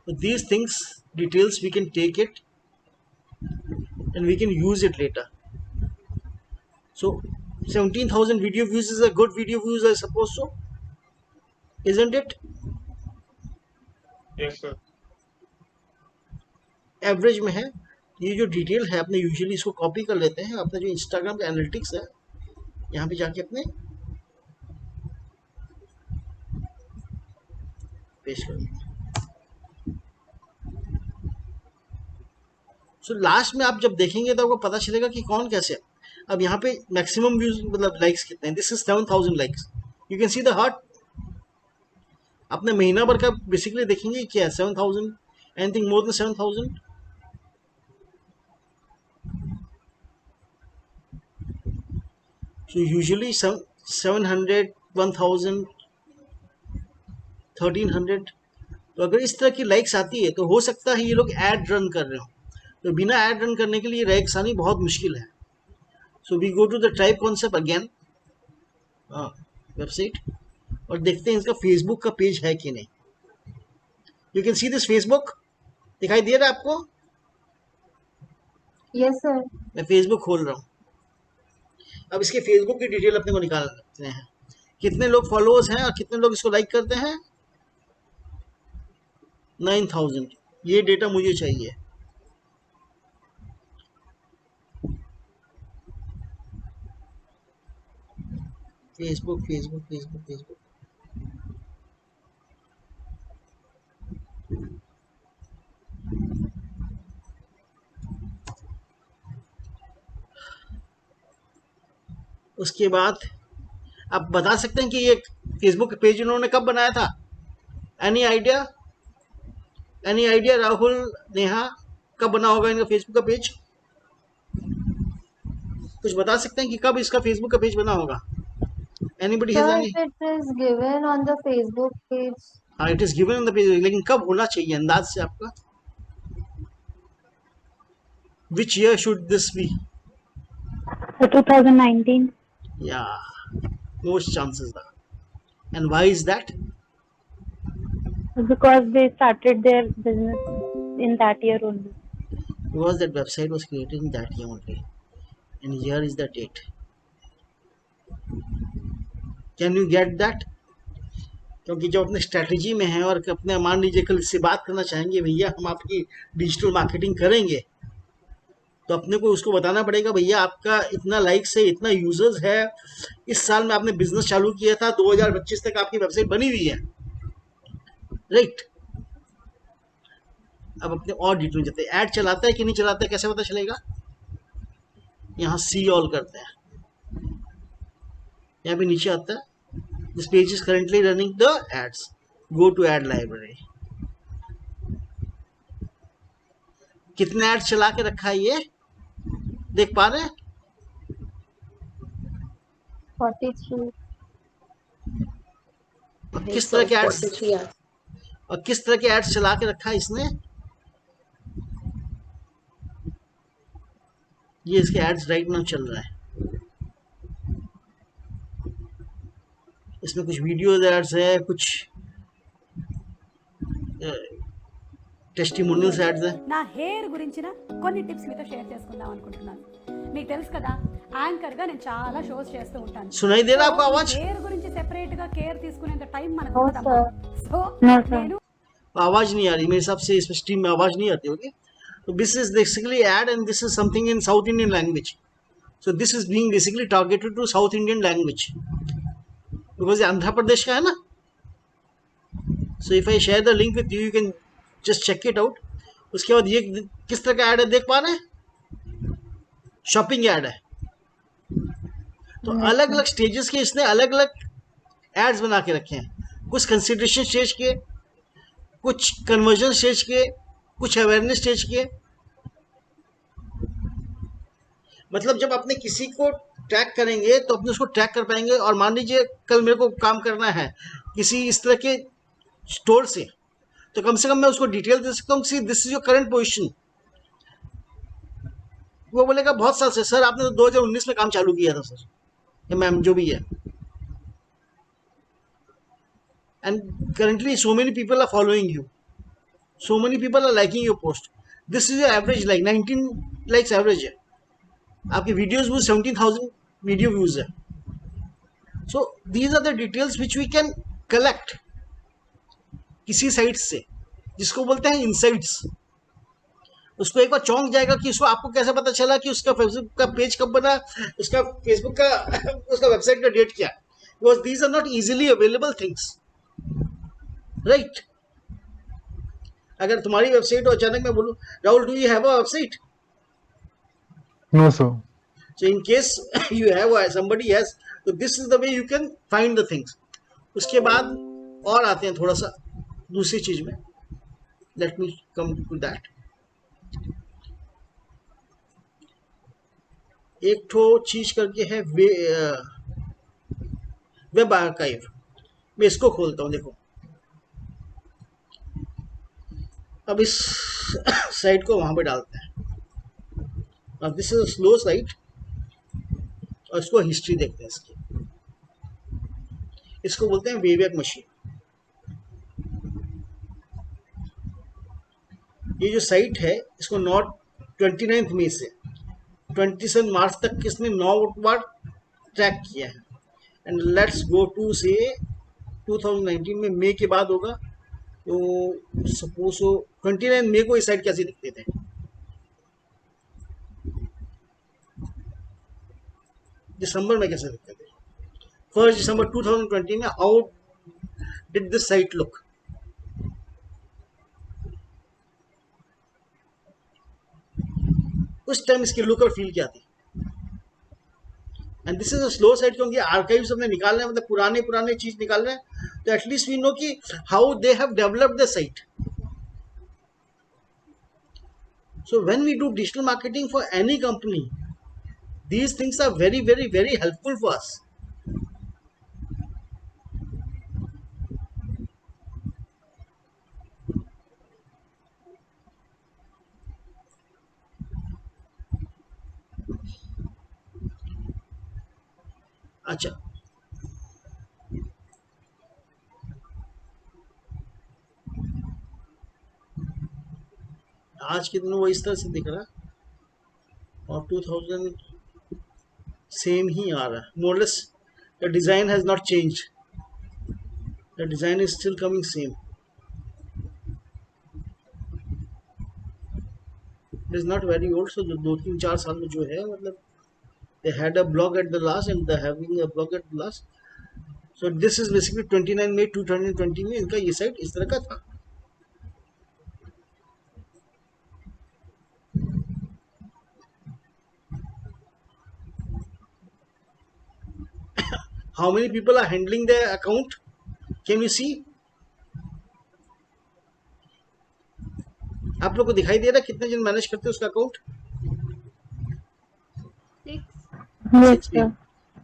So these things details we can take it and we can use it later. So 17,000 video views is a good video views, I suppose so, isn't it? Yes, sir. Average में है। ये जो detail है अपने usually इसको copy कर लेते हैं, अपना जो इंस्टाग्राम का एनालिटिक्स है यहाँ पे जाके अपने पेस्ट कर देंगे। सो लास्ट में आप जब देखेंगे तो आपको पता चलेगा कि कौन कैसे है। अब यहाँ पे मैक्सिमम व्यूज मतलब लाइक्स कितने हैं? This is 7,000 likes, you can see the heart. अपने महीना भर का बेसिकली देखेंगे क्या है 7,000, anything more than 7,000। So usually 700, 1000, 1300। तो अगर इस तरह की लाइक्स आती है तो हो सकता है ये लोग ऐड रन कर रहे हो। तो बिना ऐड रन करने के लिए लाइक्स आनी बहुत मुश्किल है। So we go to the tribe concept again, website, और देखते हैं इसका फेसबुक का पेज है कि नहीं। You can see this Facebook, दिखाई दे रहा है आपको? Yes, sir. मैं फेसबुक खोल रहा हूँ। अब इसके फेसबुक की डिटेल अपने को निकालते हैं, कितने लोग फॉलोअर्स हैं और कितने लोग इसको लाइक करते हैं। 9000, ये डेटा मुझे चाहिए। फेसबुक फेसबुक फेसबुक फेसबुक, उसके बाद आप बता सकते हैं कि ये फेसबुक पेज उन्होंने कब बनाया था? Any idea? Any idea Rahul, Neha, कब बना होगा इनका फेसबुक का पेज? कुछ बता सकते हैं कि कब इसका फेसबुक का पेज बना होगा? Anybody has Sir, any? if it is given on the Facebook page, हाँ, it is given on the page, लेकिन कब होना चाहिए अंदाज से आपका? Which year should this be? 2019. या most chances are. And why is that? Because they started their business in that year only. Because that website was created in that year only, and here is the date. Can you get that? क्योंकि जब अपने strategy में है और अपने मान लीजिए कल इससे बात करना चाहेंगे, भैया हम आपकी डिजिटल मार्केटिंग करेंगे, तो अपने को उसको बताना पड़ेगा, भैया आपका इतना लाइक्स है, इतना यूजर्स है, इस साल में आपने बिजनेस चालू किया था, 2025 तक आपकी वेबसाइट बनी हुई है, राइट? अब अपने और डिटेल जाते हैं, ऐड चलाता है कि नहीं चलाता है, कैसे पता चलेगा? यहाँ सी ऑल करते हैं, यहाँ पे नीचे आता है this page is currently running the ads, go to ad library. कितने एड्स चला के रखा है ये देख पा रहे हैं? 43. और किस तरह के एड्स, 43 hours. और किस तरह के एड्स चला के रखा है इसने? ये इसके एड्स राइट नाउ चल रहा है, इसमें कुछ वीडियोज एड्स है, कुछ టెస్టిమోనియల్స్ యాడ్స్. నా హెయిర్ గురించిన కొన్ని టిప్స్ మీతో షేర్ చేసుకుందాం అనుకుంటున్నాను. మీకు తెలుసు కదా, యాంకర్ గా నేను చాలా షోస్ చేస్తూ ఉంటాను. सुनाई दे रहा आपको आवाज? హెయిర్ గురించి సెపరేట్ గా కేర్ తీసుకునేంత టైం మనకు No, ఉండదమ్మా. sir. So No, sir. నేను आवाज नहीं आ रही मेरे हिसाब से, इस स्ट्रीम में आवाज नहीं आती होगी. तो this is basically ad and this is something in South Indian language. So this is being basically targeted to South Indian language, because ये आंध्र प्रदेश का है ना. So if I share the link with you, you can just check it out. उसके बाद ये किस तरह का ऐड है देख पा रहे हैं? शॉपिंग ऐड है. तो अलग अलग स्टेजेस के इसने अलग अलग एड्स बना के रखे हैं, कुछ कंसिडरेशन स्टेज के, कुछ कन्वर्जन स्टेज के, कुछ अवेयरनेस स्टेज के. मतलब जब अपने किसी को ट्रैक करेंगे तो अपने उसको ट्रैक कर पाएंगे. और मान लीजिए कल मेरे को काम करना है किसी इस तरह के स्टोर से, तो कम से कम मैं उसको डिटेल दे सकता हूँ, see this is your current position. वो बोलेगा बहुत साल से, सर आपने तो 2019 में काम चालू किया था सर, या मैम जो भी है. And currently so many people are following you, so many people are liking your post. This is your average like 19 likes average है. आपके वीडियोज में 17,000 वीडियो व्यूज है. So these are the details which we can collect किसी site से, जिसको बोलते हैं insights. उसको एक बार चौंक जाएगा कि उसको, आपको कैसे पता चला कि उसका फेसबुक का पेज कब बना, उसका फेसबुक का उसका वेबसाइट का डेट क्या. Because these are not easily available things, right? अगर तुम्हारी वेबसाइट और अचानक मैं बोलूं, Rahul do you have a website? No, sir. So in case you have somebody has, so this is the way you can find the things. उसके बाद और आते हैं थोड़ा सा दूसरी चीज में. Let me come to that. एक ठो चीज करके है वेब आर्काइव. मैं इसको खोलता हूँ, देखो. अब इस साइट को वहां पे डालते हैं. अब दिस इज स्लो साइट, और इसको हिस्ट्री देखते हैं इसकी. इसको बोलते हैं वेवैक मशीन. ये जो साइट है इसको 29 मई से 27 मार्च तक किसने 9 बार ट्रैक किया है। एंड लेट्स गो टू से 2019 में मई के बाद होगा, तो सपोज 29 मई को ये साइट कैसे दिखते थे। दिसंबर में कैसे दिखते थे। 1 दिसंबर 2020 में how did this site look. उस टाइम इसकी लुक और फील क्या थी। And this is a slow site, क्योंकि आर्काइव्स हमने निकालना है, मतलब पुराने चीज निकाल रहे हैं, तो एटलीस्ट वी नो कि how they have developed the site. So when we do digital marketing for any company, these things are very, very, very helpful for us. अच्छा, आज के दिन वो इस तरह से दिख रहा है और 2000 सेम ही आ रहा है more less. The design has not change, the design is still coming same. It is not very old, so जो 2-3-4 साल में जो है, मतलब they had a blog at the last and they're having a blog at the last. So this is basically 29 May 2020 में इनका ये site इस तरह का था। How many people are handling their account? Can you see? आप लोग को दिखाई दे रहा है कितने जन मैनेज करते हैं उसका account? 6. Yes, Six sir. people.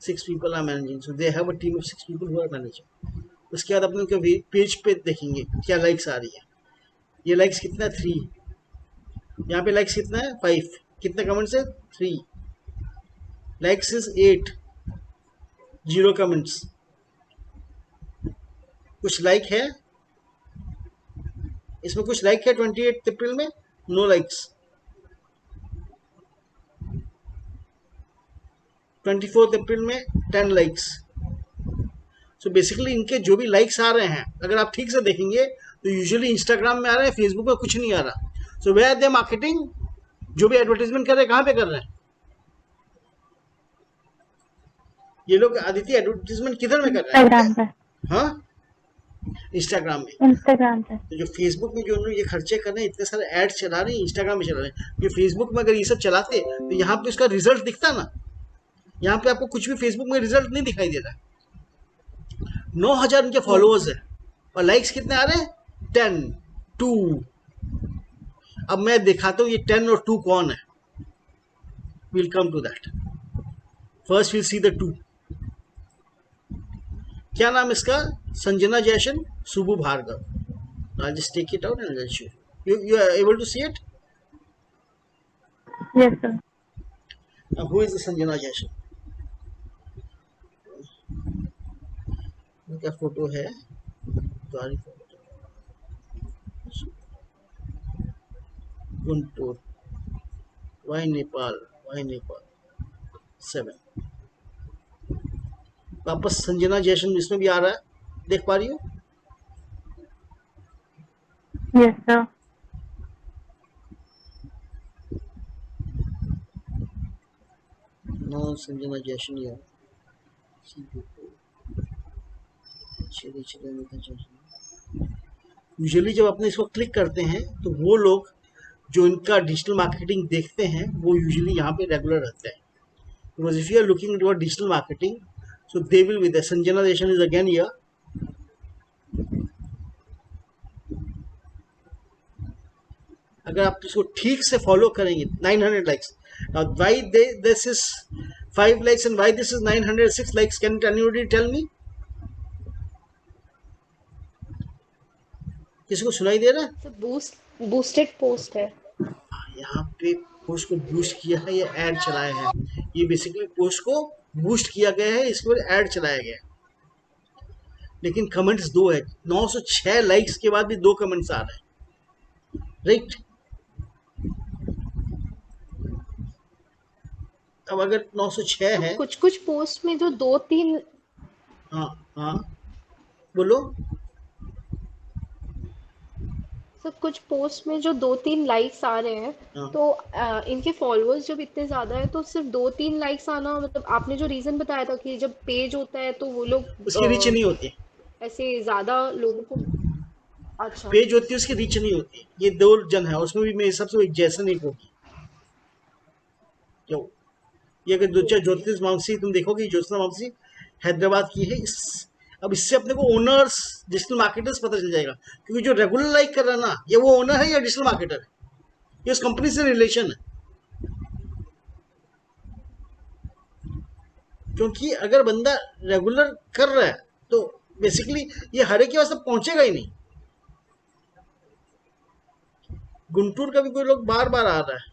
6 people are managing. So they have a team of 6 people who are managing. उसके बाद अपने उनके पेज पे देखेंगे क्या लाइक्स आ रही है। ये लाइक्स कितना है? 3। यहाँ पे लाइक्स कितना है? 5। कितने कमेंट्स है? 3। Likes is 8, 0 comments. कुछ लाइक है इसमें, कुछ लाइक है 28 अप्रैल में, नो लाइक्स। 24 अप्रैल में 10 लाइक्स। सो बेसिकली इनके जो भी लाइक्स आ रहे हैं, अगर आप ठीक से देखेंगे तो यूजुअली इंस्टाग्राम में आ रहे हैं, फेसबुक में कुछ नहीं आ रहा। सो वे आर दे मार्केटिंग, जो भी एडवर्टाइजमेंट कर रहे हैं कहाँ पे कर रहे हैं ये लोग? आदित्य एडवर्टाइजमेंट किधर में कर रहे हैं? Instagram पे, हाँ, इंस्टाग्राम में। Instagram पे। तो जो फेसबुक में जो उन्होंने ये खर्चे कर रहे हैं, इतने सारे ऐड चला रहे हैं, इंस्टाग्राम में चला रहे हैं। ये फेसबुक में अगर ये सब चलाते तो यहाँ पे उसका रिजल्ट दिखता ना। यहाँ पे आपको कुछ भी फेसबुक में रिजल्ट नहीं दिखाई दे रहा है। 9000 उनके फॉलोअर्स है और लाइक्स कितने आ रहे हैं? 10, 2। अब मैं दिखाता हूँ ये 10 और 2 कौन है। Will come to that. First will see the 2। क्या नाम इसका? Sanjana Jaishan, Subu Bhargav. I'll just take it out and I'll show you. You are able to see it? Yes, sir. Now, who is the Sanjana Jayashan? क्या photo है? तुम्हारी photo. Guntur, Y Nepal 7। वापस संजना जयशन इसमें भी आ रहा है, देख पा रही हो? Yes, sir. नो संजना जयशन ही है। यूजुअली जब अपने इसको क्लिक करते हैं तो वो लोग जो इनका डिजिटल मार्केटिंग देखते हैं वो यूजुअली यहाँ पे रेगुलर रहते हैं। Because if you are looking into digital marketing, so they will be there. Sanjana Jayashan is again here. अगर आप इसको ठीक से फॉलो करेंगे, 900 likes. Now why this is 5 likes and why this is 906 likes? Can anybody tell me? किसी को सुनाई दे रहा है? तो बूस्टेड पोस्ट है। यहाँ पे पोस्ट को बूस्ट किया है या ऐड चलाया है? ये बेसिकली पोस्ट को बूस्ट किया गया है, इसके बाद ऐड चलाया गया है। लेकिन कमेंट्स 2 है। 906 लाइक्स के बाद भी 2 कमेंट्स आ रहे हैं, राइट? अब अगर 906 है, कुछ कुछ पोस्ट में जो 2-3 हाँ हाँ बोलो। सब कुछ पोस्ट में जो 2-3 लाइक्स आ रहे हैं, हाँ, तो इनके फॉलोअर्स जब इतने ज्यादा है तो सिर्फ 2-3 लाइक्स आना, मतलब आपने जो रीजन बताया था कि जब पेज होता है तो वो लोग उसकी रीच नहीं होती। ऐसे ज्यादा लोगों को। अच्छा। पेज होती है उसकी रीच नहीं होती। ये 2 जन है, उसमें भी मेरे हिसाब से एक जैसन एक होगी। क्यों? ये अगर ज्योतिष मानसी तुम देखोगे, ज्योतिषा मानसी हैदराबाद की है। अब इससे अपने को ओनर्स, डिजिटल मार्केटर्स पता चल जाएगा, क्योंकि जो रेगुलर लाइक कर रहा है ना, ये वो ओनर है या डिजिटल मार्केटर है, ये उस कंपनी से रिलेशन है। क्योंकि अगर बंदा रेगुलर कर रहा है तो बेसिकली ये हर एक के पास तक पहुंचेगा ही नहीं। गुंटूर का भी कोई लोग बार बार आ रहा है।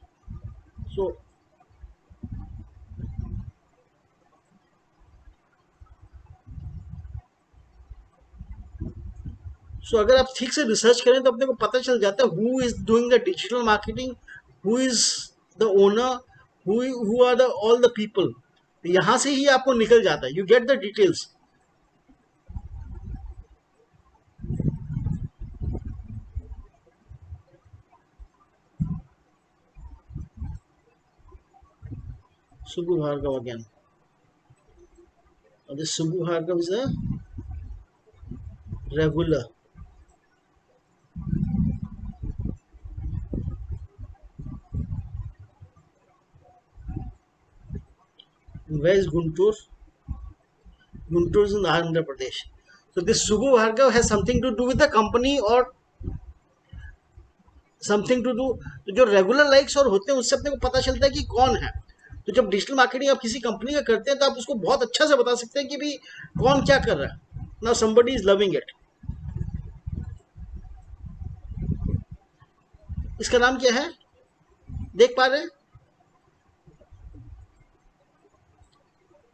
सो अगर आप ठीक से रिसर्च करें तो अपने को पता चल जाता है who is doing the digital marketing, who is the owner, who are the all the people. यहां से ही आपको निकल जाता है, you get the details. Subbu Bhargava again. This Subbu Bhargava is a regular. Where is Guntur? Guntur is in Andhra Pradesh. So this Subbu Bhargava has something to do with the company or something to do. तो जो regular likes और होते हैं उससे अपने को पता चलता है कि कौन है। तो जब डिजिटल मार्केटिंग आप किसी कंपनी का करते हैं तो आप उसको बहुत अच्छा से बता सकते हैं कि भाई कौन क्या कर रहा है। Now somebody is loving it. इसका नाम क्या है, देख पा रहे हैं?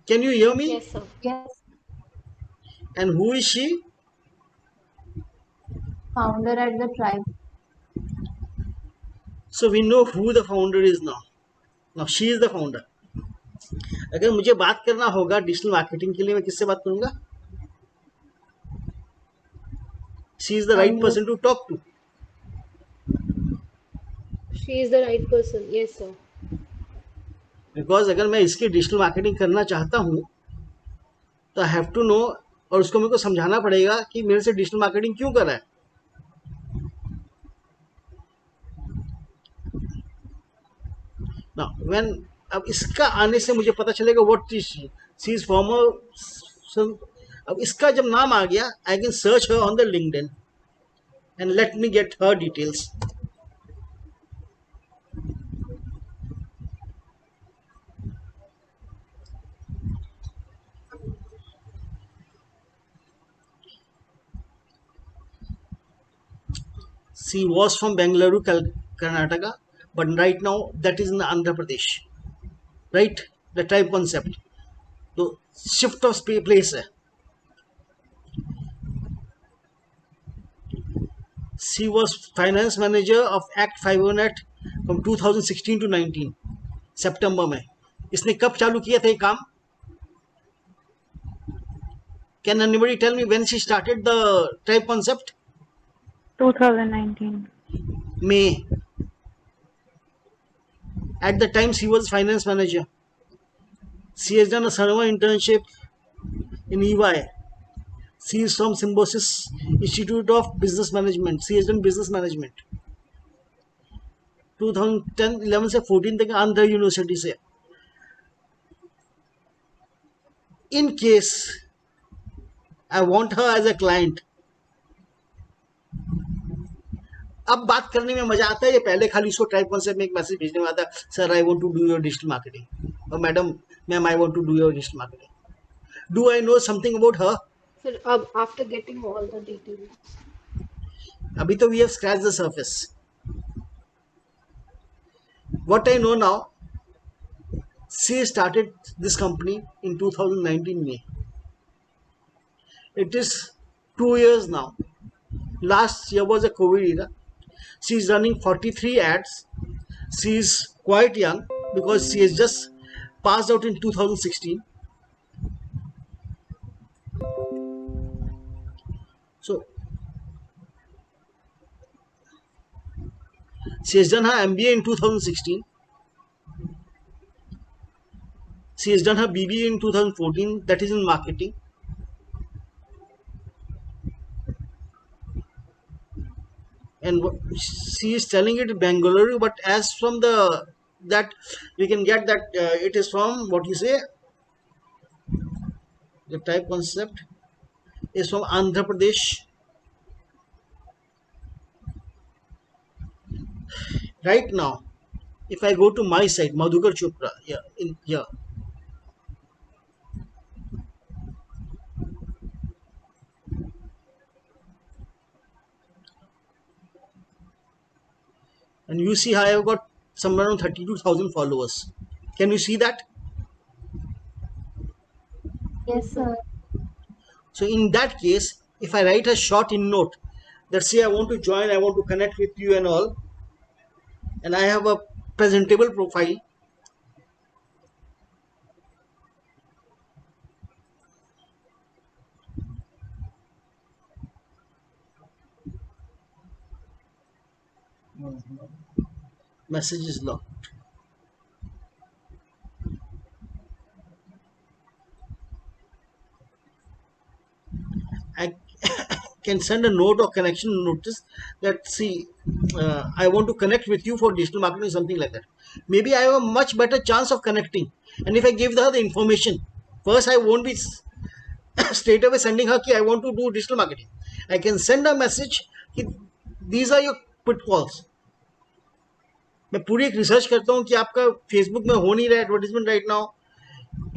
Can you hear me? Yes sir. Yes, and who is she? founder at the tribe. So we know who the founder is now. Now she is the founder. अगर मुझे बात करना होगा डिजिटल मार्केटिंग के लिए, मैं किससे बात करूंगा? She is the right person to talk to. She is the right person, yes sir. Because अगर मैं इसकी डिजिटल मार्केटिंग करना चाहता हूँ तो आई हैव टू नो, और उसको मेरे को समझाना पड़ेगा कि मेरे से डिजिटल मार्केटिंग क्यों कर रहा है। ना व्हेन, अब इसका आने से मुझे पता चलेगा what is she is farmer. अब इसका जब नाम आ गया, I can search her on the LinkedIn and let me get her details. She was from Bengaluru, Karnataka, but right now that is in Andhra Pradesh, right? The tribe concept. So shift of place है। She was finance manager of Act 508 from 2016 to 19 सितंबर में। इसने कब चालू किया था ये काम? Can anybody tell me when she started the tribe concept? 2019. May. At the time she was finance manager. She has done a summer internship in EY. She is from Symbiosis Institute of Business Management. She has done business management. 2010-11 से 14 तक Andhra university से। In case I want her as a client, अब बात करने में मजा आता है। ये पहले खाली उसको ट्राइब कॉन्सेप्ट में एक मैसेज भेजने में आता है, sir I want to do your digital marketing, और ma'am I want to do your digital marketing. Do I know something about her? फिर अब after getting all the details, अभी तो we have scratch the surface. What I know now, she started this company in 2019 में। It is 2 years now. Last year was a COVID era. She is running 43 ads. She is quite young because she has just passed out in 2016. So she has done her MBA in 2016. She has done her BBA in 2014, that is in marketing. And she is telling it in Bangalore, but as from the that we can get that it is from what you say, the type concept is from Andhra Pradesh. Right now, if I go to my site, Madhukar Chopra, in here, and you see I have got somewhere around 32,000 followers. Can you see that? Yes, sir. So in that case, if I write a short in note that say I want to join, I want to connect with you and all, and I have a presentable profile, message is locked. I can send a note or connection notice that see I want to connect with you for digital marketing, something like that. Maybe I have a much better chance of connecting, and if I give her the information first, I won't be straight away sending her कि I want to do digital marketing. I can send a message कि these are your pitfalls. मैं पूरी एक research करता हूँ कि आपका Facebook में हो नहीं रहा advertisement right now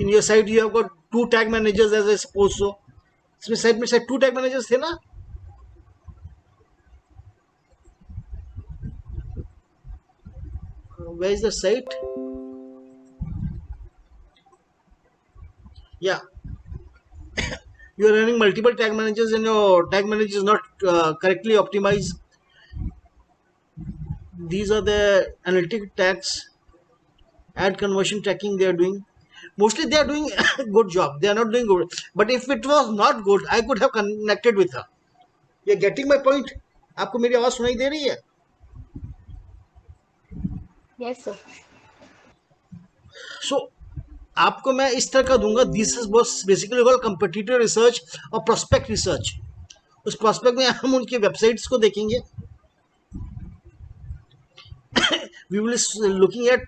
in your site you have got 2 tag managers as I suppose so इसमें साइट में शायद 2 टैग मैनेजर्स थे ना where is the site yeah you are running multiple tag managers and your tag manager is not correctly optimized. These are the analytic tags, ad conversion tracking they are doing. Mostly they are doing a good job. They are not doing good. But if it was not good, I could have connected with her. You are getting my point? आपको मेरी आवाज सुनाई दे रही है? Yes, sir. So आपको मैं इस तरह का दूंगा. This is basically called competitor research और prospect research. उस prospect में हम उनके websites को देखेंगे. We will be looking at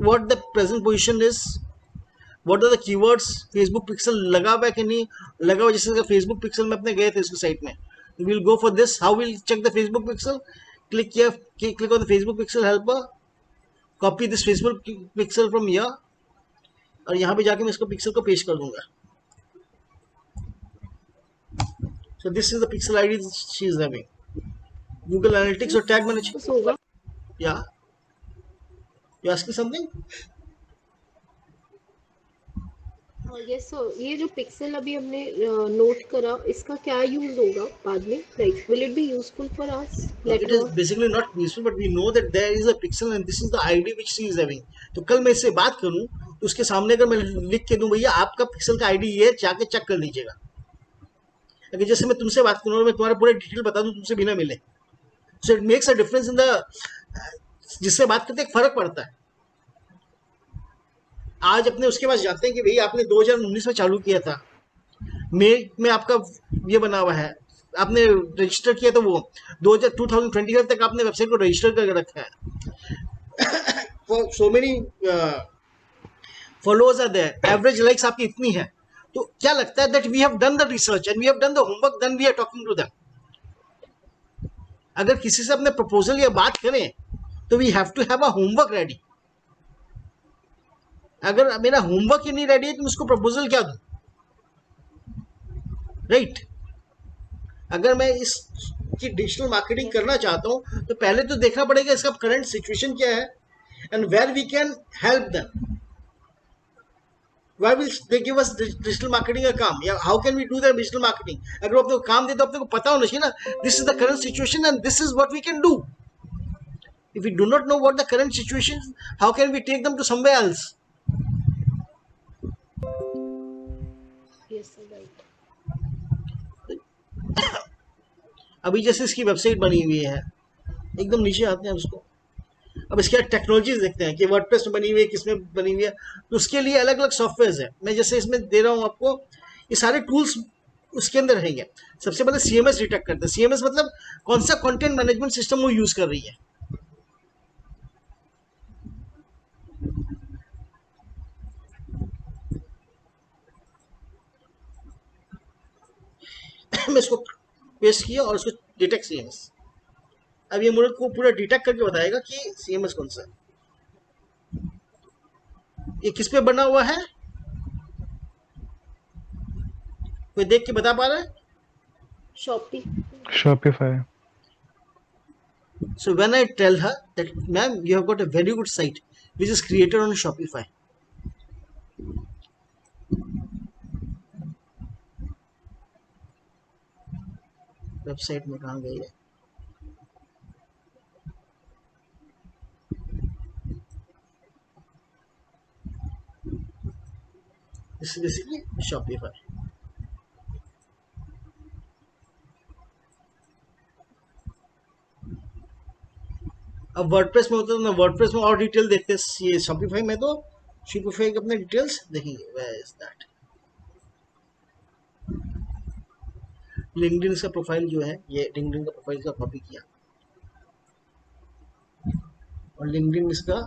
what the present position is, what are the keywords, Facebook pixel लगा हुआ है कि नहीं लगा हुआ. जैसे Facebook pixel में अपने गए थे इसकी साइट में. We will go for this. How we'll check the Facebook pixel? Click here, click on the Facebook pixel helper, copy this Facebook pixel from here और यहाँ पे जाके मैं इसको pixel को पेस्ट कर दूंगा. So this is the pixel ID she is having. Google Analytics और tag manager. कुछ होगा. Yeah. You asking something? Yes sir, ये जो पिक्सल अभी हमने नोट करा इसका क्या यूज होगा बाद में, like will it be useful for us? It is basically not useful, but we know that there is a pixel and this is the ID which she is having. तो कल मैं इससे बात करूं तो उसके सामने अगर मैं लिख के दूं भैया आपका पिक्सल का आईडी ये जाके चेक कर लीजिएगा. अगर जैसे मैं तुमसे बात करूं और मैं तुम्हारा पूरा डिटेल बता दूं तुमसे बिना मिले, so it makes a difference in the जिससे बात करते एक फर्क पड़ता है. आज अपने उसके पास जाते हैं कि भैया आपने 2019 में चालू किया था, मई में आपका ये बना हुआ है, आपने रजिस्टर किया तो वो 2025 तक आपने वेबसाइट को रजिस्टर करके रखा है. So many followers are there, average likes आपकी इतनी है. तो क्या लगता है that we have done the research and we have done the homework, then we are talking to them. अगर किसी से अपने प्रपोजल या बात करें तो we have to have a homework ready. अगर मेरा होमवर्क ही नहीं रेडी है तो उसको प्रपोजल क्या दूं, राइट? अगर मैं इसकी डिजिटल मार्केटिंग करना चाहता हूं तो पहले तो देखना पड़ेगा इसका करंट सिचुएशन क्या है and where we can help them. Why will they give us digital marketing का काम, या how can we do the digital marketing? अगर वो अपने को काम दे तो अपने को पता होना चाहिए ना, this is the current situation and this is what we can do. If we do not know what the current situation is, how can we take them to somewhere else? अभी जैसे इसकी वेबसाइट बनी हुई है, एकदम नीचे आते हैं उसको, अब इसके टेक्नोलॉजीज देखते हैं कि वर्डप्रेस में बनी हुई है, किसमें बनी हुई है, तो उसके लिए अलग अलग सॉफ्टवेयर है। मैं जैसे इसमें दे रहा हूँ आपको, ये सारे टूल्स उसके अंदर रहेंगे। सबसे पहले CMS डिटेक्ट करते हैं। CMS मतलब कौन सा कंटेंट मैनेजमेंट सिस्टम वो यूज कर रही है। मैं इसको पेस्ट किया और उसको डिटेक्ट CMS। अब ये मुझे को पूरा डिटेक्ट करके बताएगा कि CMS कौन सा है, ये किस पे बना हुआ है, कोई देख के बता पा रहा है? Shopee. Shopify. So when I tell her that, ma'am, you have got a very good site which is created on Shopify. Website में कहाँ गई है? This is basically Shopify. अब वर्डप्रेस में होता है ना, वर्डप्रेस में और डिटेल देखते हैं। ये शॉपिफाई में तो शॉपिफाई के अपने डिटेल्स देखेंगे। Where is that? लिंक्डइन का प्रोफाइल जो है, ये लिंक्डइन का प्रोफाइल का कॉपी किया और लिंक्डइन इसका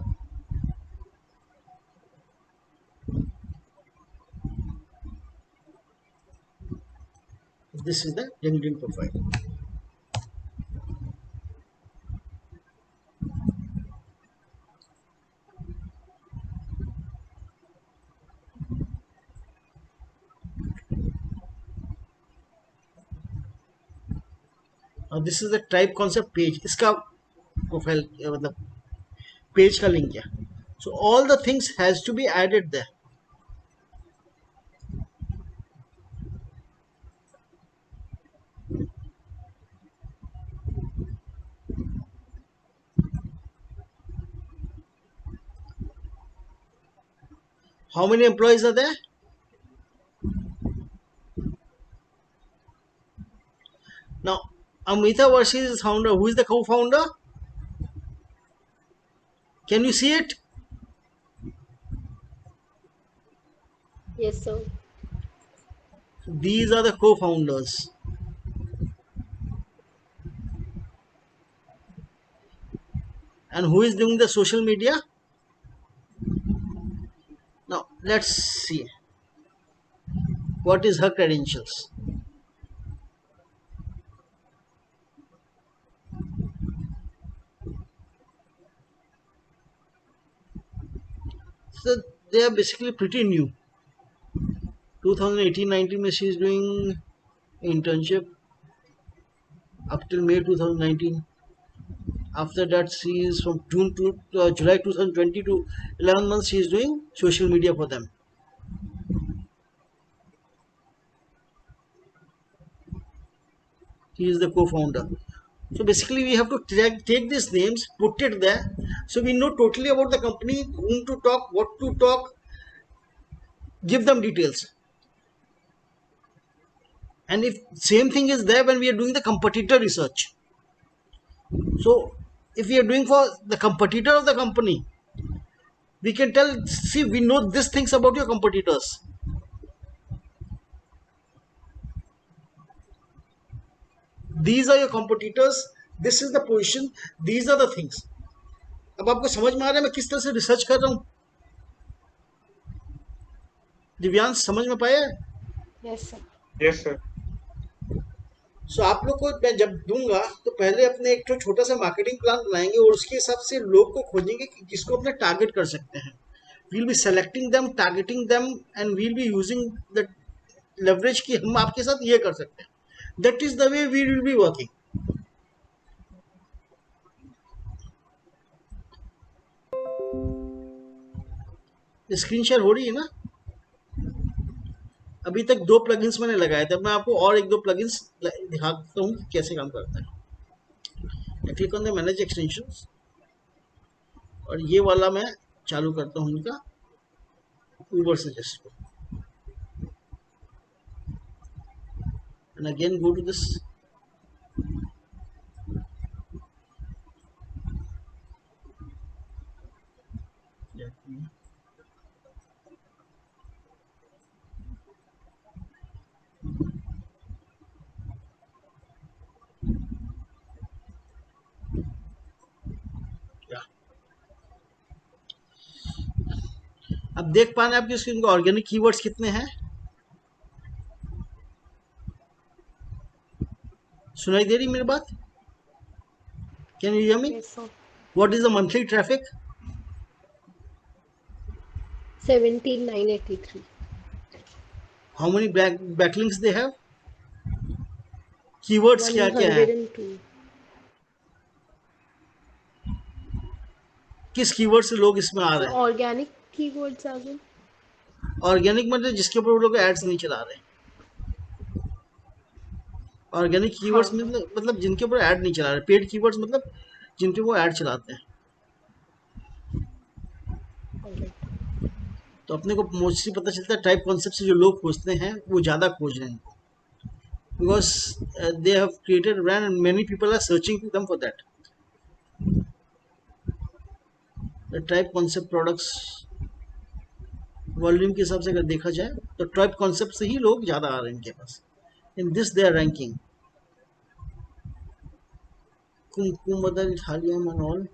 this is the LinkedIn profile. और this is the type concept page, इसका प्रोफाइल मतलब पेज का लिंक है। So all the things has to be added there. How many employees are there? Now, Amita Varshi is founder. Who is the co-founder? Can you see it? Yes, sir. These are the co-founders. And who is doing the social media? Now, let's see. What is her credentials? So, they are basically pretty new. 2018-19 में she is doing internship up till May 2019. After that, she is from June to July 2020 to 11 months. She is doing social media for them. He is the co-founder. So basically, we have to take these names, put it there, so we know totally about the company, whom to talk, what to talk, give them details. And if same thing is there when we are doing the competitor research. So if we are doing for the competitor of the company, we can tell, see, we know these things about your competitors. These are your competitors, this is the position, these are the things. अब आपको समझ में आ रहा है मैं किस तरह से रिसर्च कर रहा हूँ? दिव्यांश समझ में पाया? Yes, sir. Yes, sir. सो आप लोग को मैं जब दूंगा तो पहले अपने एक तो छोटा सा मार्केटिंग प्लान बनाएंगे और उसके हिसाब से लोग को खोजेंगे कि किसको अपने टारगेट कर सकते हैं। We'll be selecting them, targeting them and we'll be using the leverage कि हम आपके साथ ये कर सकते हैं। That is the way we will be working. Screen share हो रही है ना? अभी तक 2 प्लगइन्स मैंने लगाए थे, मैं आपको और 1-2 प्लगइन्स दिखाता हूँ कैसे काम करता है। मैं click on the manage extensions और ये वाला मैं चालू करता हूँ इनका ऊबर सजेस्ट को, and again go to this अब देख पा रहे हैं आपकी स्क्रीन को ऑर्गेनिक कीवर्ड्स कितने हैं? सुनाई दे रही मेरी बात? Can you hear me? Yes, sir. What is the monthly traffic? 17,983. How many backlinks they have? Keywords क्या क्या है? 102. किस कीवर्ड से लोग इसमें आ So रहे हैं? organic keywords as in? Organic मतलब जिसके ऊपर वो लोग एड्स नहीं चला रहे हैं। ऑर्गेनिक कीवर्ड्स हाँ, मतलब जिनके ऊपर ऐड नहीं चला रहे। पेड कीवर्ड्स मतलब जिनके वो ऐड चलाते हैं। alright. तो अपने को मोस्टली पता चलता है टाइप कॉन्सेप्ट से जो लोग खोजते हैं वो ज़्यादा खोज रहे हैं, because they have created brand and many people are searching them for that. The type concept products volume के हिसाब से अगर देखा जाए तो टाइप कॉन्सेप्ट से ही लोग ज़्यादा आ रहे हैं इनके पास। In this they are ranking Kumkum बदल हालियम and all,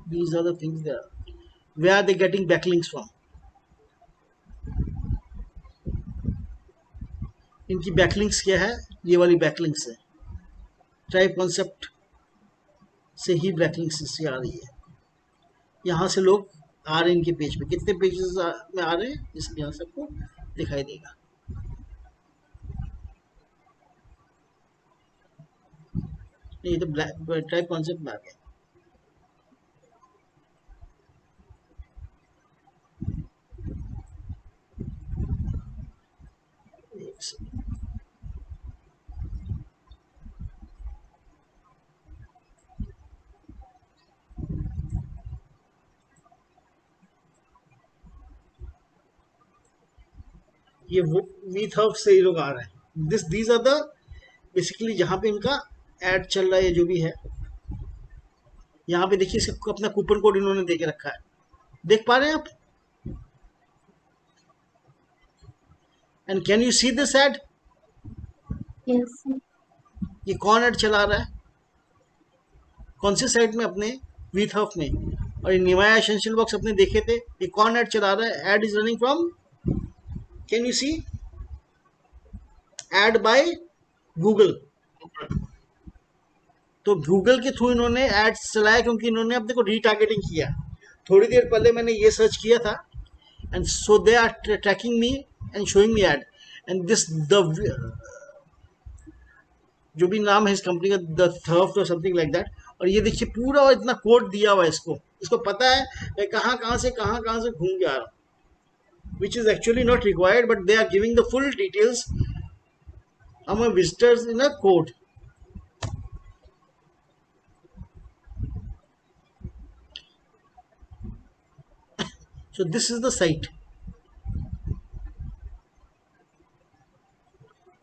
these are the things they are. Where are they getting backlinks from? इनकी बैकलिंक्स क्या है? ये वाली बैकलिंक्स है, टाइप कॉन्सेप्ट से ही बैकलिंक्स से आ रही है। यहाँ से लोग आ रहे हैं इनके पेज पे। कितने पेजेस में आ रहे हैं इसके यहाँ सबको दिखाई देगा। ये तो टाइप कॉन्सेप्ट में आ गया। एक second। ये वो वीथ हब से ही लोग आ रहे हैं। दीज आर द बेसिकली जहाँ पे इनका ऐड चल रहा है, जो भी है। यहाँ पे देखिए इसका अपना कूपन कोड इन्होंने दे के रखा है, देख पा रहे हैं आप? And can you see this ad? Yes. ये कौन ऐड चला रहा है? कौन से साइट में? अपने वीथ हब में। और ये निमाया एसेंशियल बॉक्स अपने देखे थे, ये कौन ऐड चला रहा है? Ad is running from, can you see? Ad by Google. तो गूगल के थ्रू इन्होंने एड्स चलाया, क्योंकि इन्होंने अपने को रीटारगेटिंग किया। थोड़ी देर पहले मैंने ये सर्च किया था, and so they are tracking me and showing me ad. And this the जो भी नाम है इस कंपनी का, द थर्फ और समथिंग लाइक दैट। और ये देखिए पूरा इतना कोड दिया हुआ है इसको पता है मैं कहाँ से घूम के आ रहा हूँ, which is actually not required, but they are giving the full details among visitors in a code. So this is the site.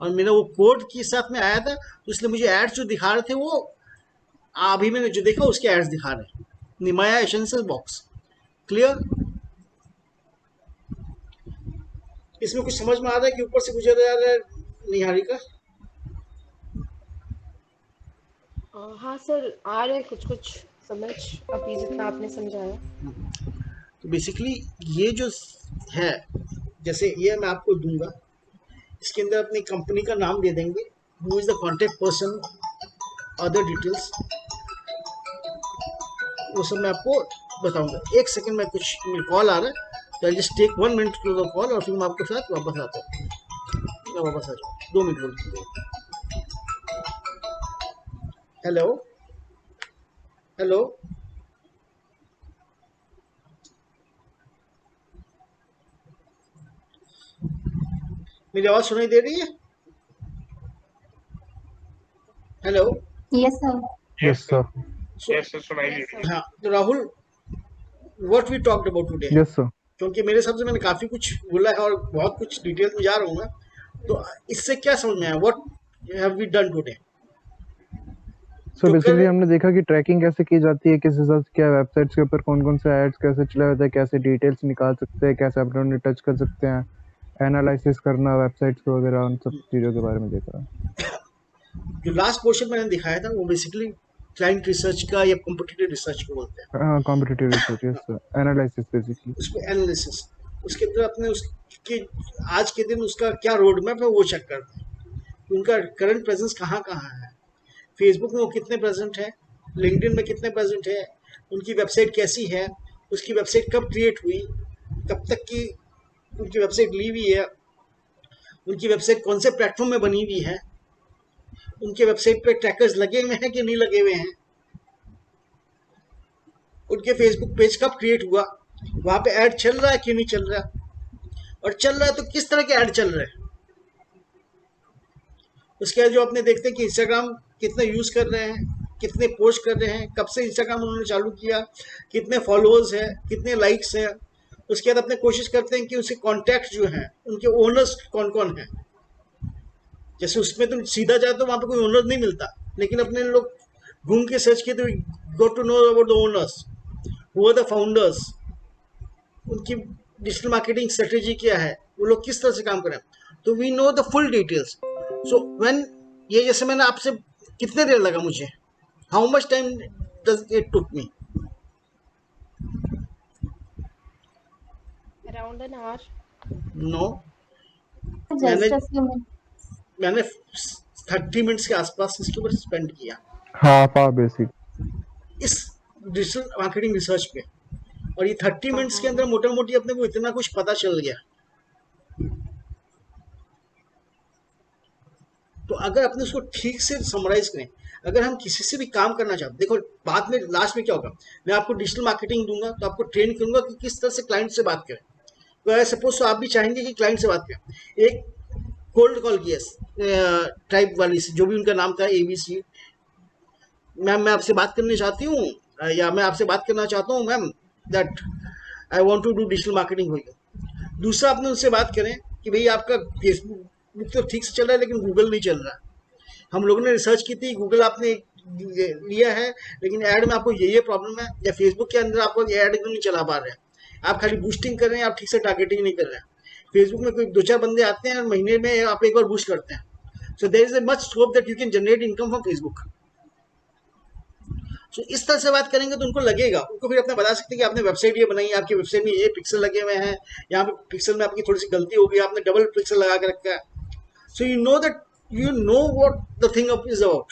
और मेरा वो कोड के साथ में आया था, तो इसलिए मुझे एड्स जो दिखा रहे थे वो अभी मैंने जो देखा उसके एड्स दिखा रहे हैं। निमाया एसेंशियल बॉक्स। क्लियर? इसमें कुछ समझ में आ रहा है कि ऊपर से गुजर जा रहा है निहारिका? हाँ सर, आ रहे कुछ कुछ समझ अभी जितना आपने समझाया। तो बेसिकली ये जो है, जैसे ये मैं आपको दूंगा, इसके अंदर अपनी कंपनी का नाम दे देंगे, who is the contact person, other details, वो सब मैं आपको बताऊंगा। एक सेकंड में कुछ कॉल आ रहा है, तो I just take 1 minute to the call, और फिर मैं आपके साथ वापस आता हूँ। मैं वापस आ जाऊँ, 2 मिनट बोल दीजिए। हेलो हेलो, मेरी आवाज सुनाई दे रही है? Hello. Yes, sir. Yes, sir. Yes sir, सुनाई दे रही है। हाँ, तो Rahul, what we talked about today? Yes, sir. क्योंकि मेरे हिसाब से मैंने काफी कुछ बोला है और बहुत कुछ डिटेल में जा रहा हूँ मैं, तो इससे क्या समझ में आया? What have we done today? So जो बेसिकली कर हमने देखा कि ट्रैकिंग कैसे की जाती है, किस हिसाब से क्या वेबसाइट्स के ऊपर कौन-कौन से एड्स कैसे चला जाता है, कैसे डिटेल्स निकाल सकते हैं, कैसे अपने उन्हें टच कर सकते हैं, एनालिसिस करना वेबसाइट्स को वगैरह, उन सब चीज़ों के बारे में देखा। जो लास्ट पोर्शन मैंने दिखाया था वो बेसिकली क्लाइंट रिसर्च का या कॉम्पिटिटिव रिसर्च को बोलते हैं, हाँ, competitive research, yes sir, analysis basically. उसमें एनालिसिस, उसके अंदर अपने उसके आज के दिन उसका क्या रोड मैप है वो चेक करते हैं कि उनका करंट प्रेजेंस कहाँ कहाँ है, फेसबुक में वो कितने प्रेजेंट है, लिंक्डइन में कितने प्रेजेंट है, उनकी वेबसाइट कैसी है, उसकी वेबसाइट कब क्रिएट हुई, कब तक की उनकी वेबसाइट ली हुई है, उनकी वेबसाइट कौन से प्लेटफॉर्म में बनी हुई है, उनके वेबसाइट पे ट्रैकर्स लगे हुए हैं कि नहीं लगे हुए हैं, उनके फेसबुक पेज कब क्रिएट हुआ, वहां पे ऐड चल रहा है कि नहीं चल रहा, और चल रहा है तो किस तरह के ऐड चल रहे हैं। उसके बाद जो अपने देखते हैं कि इंस्टाग्राम कितना यूज कर रहे हैं, कितने पोस्ट कर रहे हैं, कब से इंस्टाग्राम उन्होंने चालू किया, कितने फॉलोअर्स हैं, कितने लाइक्स हैं। उसके बाद अपने कोशिश करते हैं कि उसके कॉन्टैक्ट जो हैं, उनके ओनर्स कौन कौन हैं। जैसे उसमें तुम सीधा जाए तो वहां पे कोई ओनर नहीं मिलता, लेकिन अपने लोग घूम के सर्च किए तो got to know about the owners, who are the founders, उनकी डिजिटल मार्केटिंग स्ट्रेटेजी क्या है, वो लोग किस तरह से काम करें, तो we know the full details. So when ये जैसे मैंने आपसे कितने देर लगा मुझे, how much time does it took me? Around an hour. No, मैंने Just a few minutes. मैंने 30 मिनट्स के आसपास इसके ऊपर स्पेंड किया हाँ, पा बेसिक। इस डिजिटल मार्केटिंग रिसर्च पे, और ये 30 मिनट्स के अंदर मोटा मोटी अपने को इतना कुछ पता चल गया। तो अगर अपने उसको ठीक से समराइज करें, अगर हम किसी से भी काम करना चाहते, देखो बाद में लास्ट में क्या होगा, मैं आपको डिजिटल मार्केटिंग दूंगा तो आपको ट्रेन करूंगा कि किस तरह से क्लाइंट से बात करें। तो आई सपोज तो आप भी चाहेंगे कि क्लाइंट से बात करें। एक कोल्ड कॉल किया टाइप वाली से, जो भी उनका नाम था ABC, मैम मैं आपसे बात करनी चाहती हूँ, या मैं आपसे बात करना चाहता हूँ ma'am, that I want to do digital marketing for you. दूसरा आपने उनसे बात करें कि भाई आपका फेसबुक तो ठीक से चल रहा है लेकिन गूगल नहीं चल रहा। हम लोगों ने रिसर्च की थी, गूगल आपने लिया है लेकिन ऐड में आपको ये प्रॉब्लम है, या फेसबुक के अंदर आपको ऐड नहीं चला पा रहे हैं, आप खाली बूस्टिंग कर रहे हैं, आप ठीक से टारगेटिंग नहीं कर रहे हैं। फेसबुक में कोई 2-4 बंदे आते हैं, महीने में आप एक बार बूस्ट करते हैं। So there is a much scope that you can generate income from Facebook. सो इस तरह से बात करेंगे तो उनको लगेगा, उनको फिर अपने बता सकते हैं कि आपने वेबसाइट ये बनाई है, आपकी वेबसाइट में ये पिक्सल लगे हुए हैं, यहाँ पे पिक्सल में आपकी थोड़ी सी गलती हो गई, आपने डबल पिक्सल लगा के रखा है। So you know that, you know what the thing is about.